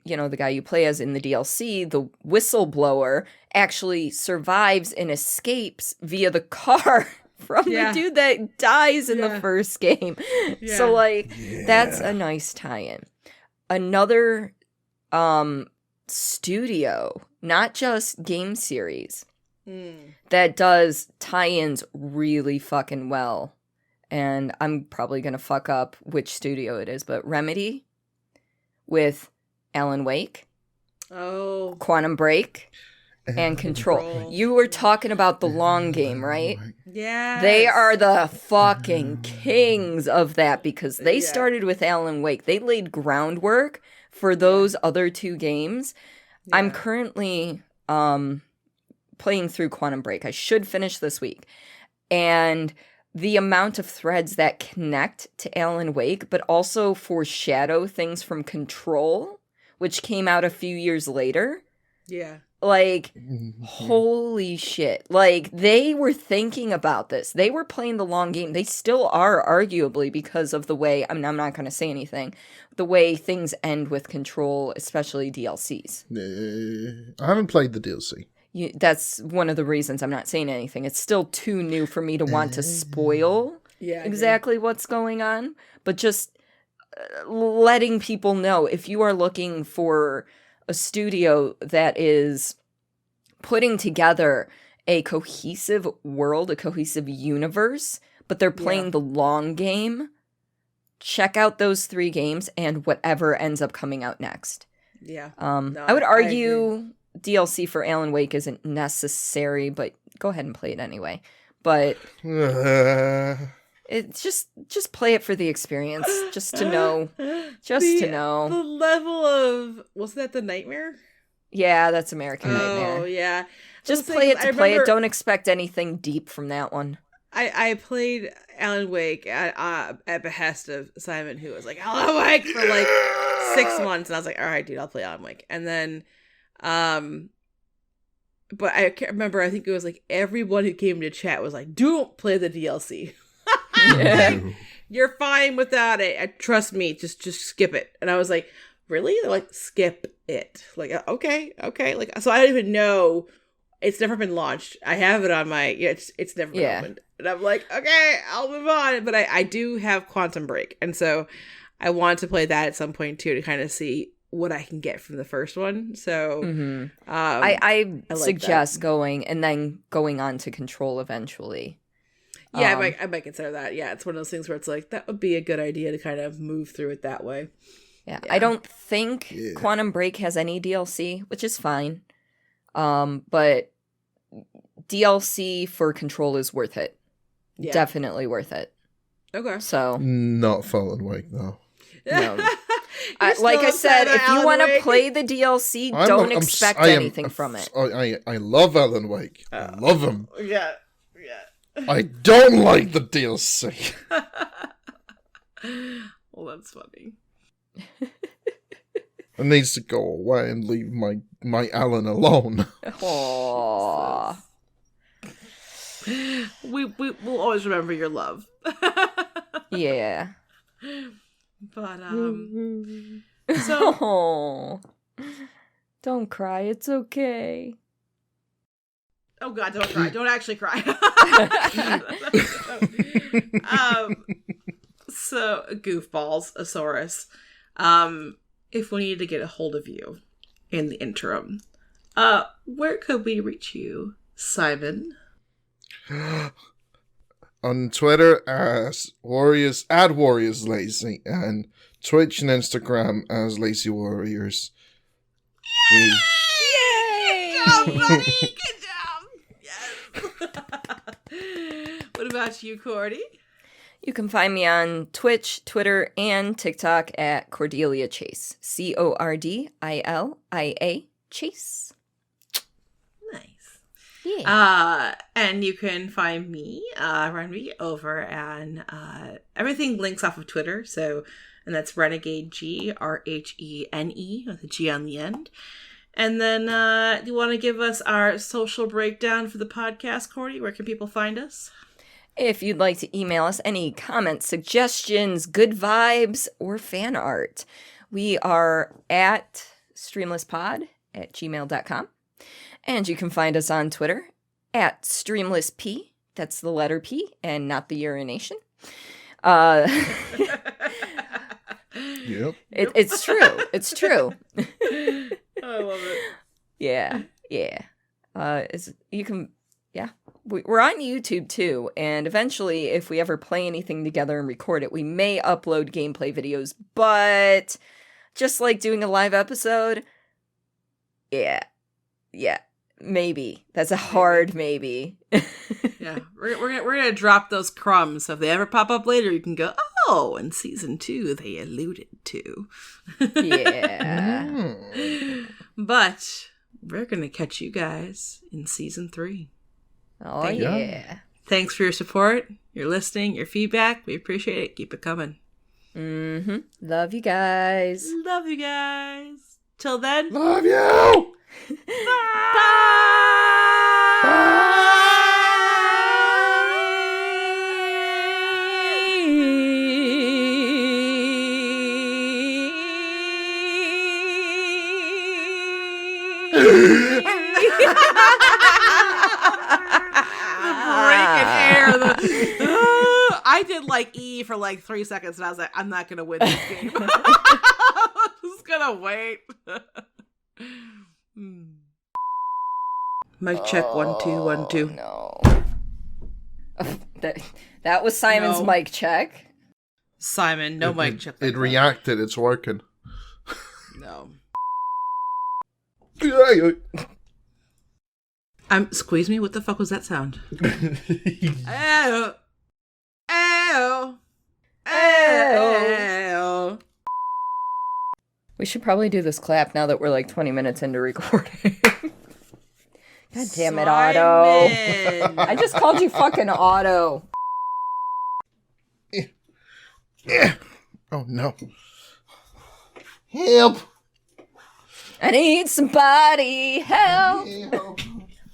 you know, the guy you play as in the DLC, the whistleblower, actually survives and escapes via the car from the dude that dies in the first game. Yeah. So, like, that's a nice tie-in. Another studio, not just game series, that does tie-ins really fucking well. And I'm probably going to fuck up which studio it is, but Remedy with Alan Wake, Quantum Break, and Control. You were talking about the long game, right? Yeah. They are the fucking kings of that, because they started with Alan Wake. They laid groundwork for those other two games. Yeah. I'm currently playing through Quantum Break. I should finish this week. And the amount of threads that connect to Alan Wake, but also foreshadow things from Control, which came out a few years later. Yeah. Like, holy shit. Like, they were thinking about this. They were playing the long game. They still are, arguably, because of the way, I mean, I'm not going to say anything, the way things end with Control, especially DLCs. I haven't played the DLC. That's one of the reasons I'm not saying anything. It's still too new for me to want to spoil exactly what's going on. But just letting people know, if you are looking for a studio that is putting together a cohesive world, a cohesive universe, but they're playing the long game, check out those 3 games and whatever ends up coming out next. Yeah. I would argue DLC for Alan Wake isn't necessary, but go ahead and play it anyway. But it's just play it for the experience, just to know. To know. The level of, was that the Nightmare? Yeah, that's American Nightmare. Oh, yeah. Just play it to play it. Don't expect anything deep from that one. I played Alan Wake at behest of Simon, who was like, Alan Wake, for like 6 months. And I was like, all right, dude, I'll play Alan Wake. And then, but I can't remember, I think it was like everyone who came to chat was like, don't play the DLC. Like, you're fine without it. Trust me, just skip it. And I was like, really? They're like, skip it. Like, okay. Like, so I don't even know. It's never been launched. I have it on my, it's never been opened. And I'm like, okay, I'll move on. But I do have Quantum Break. And so I want to play that at some point too, to kind of see what I can get from the first one. So I suggest going and then going on to Control eventually. Yeah, I might consider that. Yeah, it's one of those things where it's like, that would be a good idea to kind of move through it that way. Yeah. I don't think Quantum Break has any DLC, which is fine. But DLC for Control is worth it. Yeah. Definitely worth it. Okay. So not Fallen Wake though. No. Like I said, if you want to play the DLC, don't expect anything from it. I love Alan Wake. I love him. Yeah. I don't like the DLC. Well, that's funny. It needs to go away and leave my Alan alone. Aww. We'll always remember your love. Yeah. But so don't cry, it's okay. Oh God, don't cry. Don't actually cry. So goofballs, Asaurus. If we needed to get a hold of you in the interim, where could we reach you, Simon? On Twitter as Warriors Lazy, and Twitch and Instagram as Lazy Warriors. Yay! Good job, buddy! Good job! Yes! What about you, Cordy? You can find me on Twitch, Twitter, and TikTok at Cordelia Chase. CORDILIA Chase. Nice. Yeah. And you can find me, over on everything links off of Twitter. So, and that's Renegade G, RHENE with a G on the end. And then, you want to give us our social breakdown for the podcast, Cordy? Where can people find us? If you'd like to email us any comments, suggestions, good vibes, or fan art, we are at streamlesspod@gmail.com. And you can find us on Twitter at streamlesp. That's the letter P and not the urination. Yep. It's true. It's true. I love it. Yeah. We're on YouTube too, and eventually, if we ever play anything together and record it, we may upload gameplay videos, but just like doing a live episode, yeah, maybe. That's a hard maybe. Yeah, we're gonna drop those crumbs, so if they ever pop up later, you can go, oh, in season 2, they alluded to. Yeah. But we're gonna catch you guys in season 3. Oh, yeah. Thanks for your support, your listening, your feedback. We appreciate it. Keep it coming. Mm-hmm. Love you guys. Love you guys. Till then. Love you. Bye. Bye. I did like E for like 3 seconds and I was like, I'm not gonna win this game. I'm just gonna wait. Mic check 1 2 1 2. No. That was Simon's mic check. Simon, no mic check. It reacted, it's working. No. Squeeze me? What the fuck was that sound? Ew. Ew. Ew. We should probably do this clap now that we're like 20 minutes into recording. God damn it, Otto. I just called you fucking Otto. Yeah. Oh, no. Help. I need somebody. Help. Help.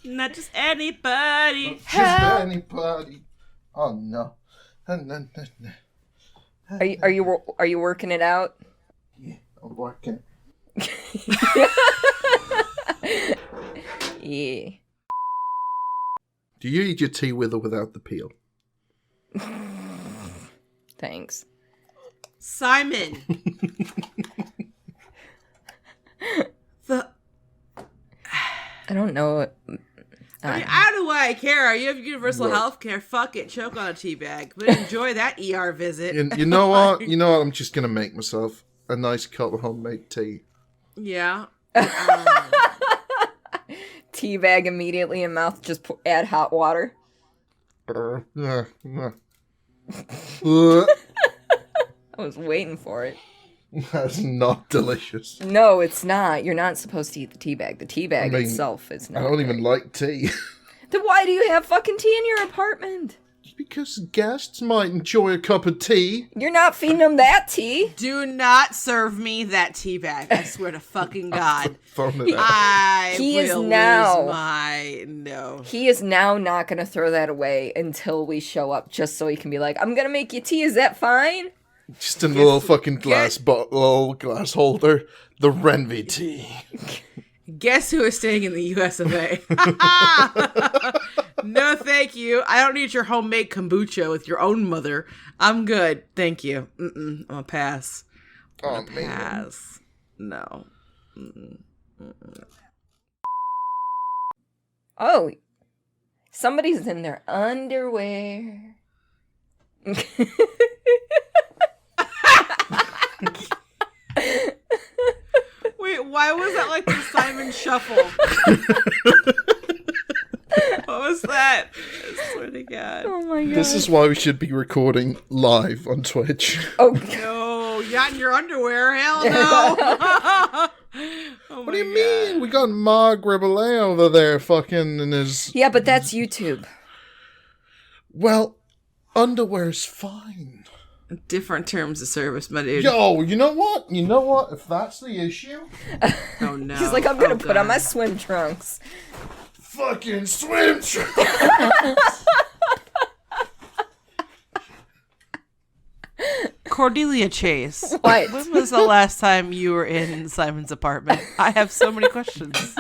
Not just anybody. Just anybody. Oh, no. Are you working it out? Yeah, I'm working. Yeah. Do you eat your tea with or without the peel? Thanks. Simon. I don't know. I mean, I don't know why I care. You have universal health care. Fuck it. Choke on a tea bag. But enjoy that ER visit. You know what? You know what? I'm just going to make myself a nice cup of homemade tea. Yeah. Tea bag immediately in mouth. Just add hot water. I was waiting for it. That's not delicious. No, it's not. You're not supposed to eat the tea bag. The tea bag itself is not. I don't even like tea. Then why do you have fucking tea in your apartment? Because guests might enjoy a cup of tea. You're not feeding them that tea. Do not serve me that tea bag. I swear to fucking God. He is now not going to throw that away until we show up, just so he can be like, I'm going to make you tea. Is that fine? Just in a little fucking glass holder. The Renvy tea. Guess who is staying in the US of A? No, thank you. I don't need your homemade kombucha with your own mother. I'm good. Thank you. I'm a pass. Pass. No. Oh. Somebody's in their underwear. Wait, why was that like the Simon Shuffle? What was that? I swear to God. Oh my God. This is why we should be recording live on Twitch. Oh no, not in your underwear. Hell no. What do you mean? We got Mark Rebellet over there fucking in his... Yeah, but that's YouTube. Well, underwear's fine. Different terms of service, my dude. Yo, you know what? If that's the issue... Oh no. He's like, I'm gonna put on my swim trunks. Fucking swim trunks! Cordelia Chase. What? When was the last time you were in Simon's apartment? I have so many questions.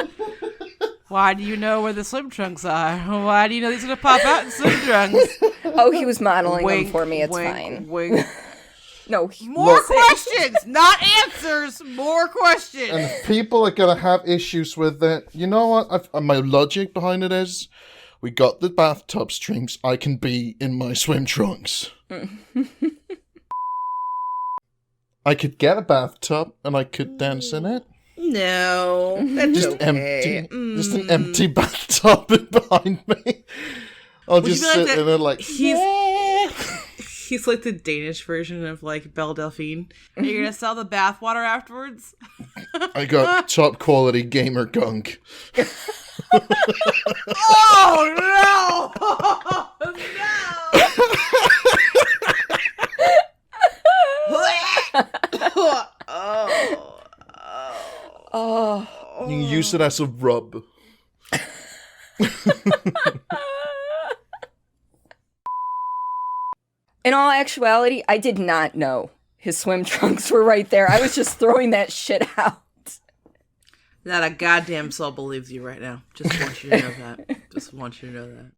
Why do you know where the swim trunks are? Why do you know these are gonna pop out in swim trunks? Oh, he was modeling them for me. It's fine. Wink. No, more questions, not answers. More questions. And if people are gonna have issues with it, you know what? My logic behind it is, we got the bathtub streams. I can be in my swim trunks. I could get a bathtub and I could dance in it. No, that's just okay. Empty, just an empty bathtub behind me. I'll just sit in it like. He's like the Danish version of like Belle Delphine. Are you gonna sell the bathwater afterwards? I got top quality gamer gunk. Oh no! No! Oh. You can use it as a rub. In all actuality, I did not know his swim trunks were right there. I was just throwing that shit out. Not a goddamn soul believes you right now. Just want you to know that.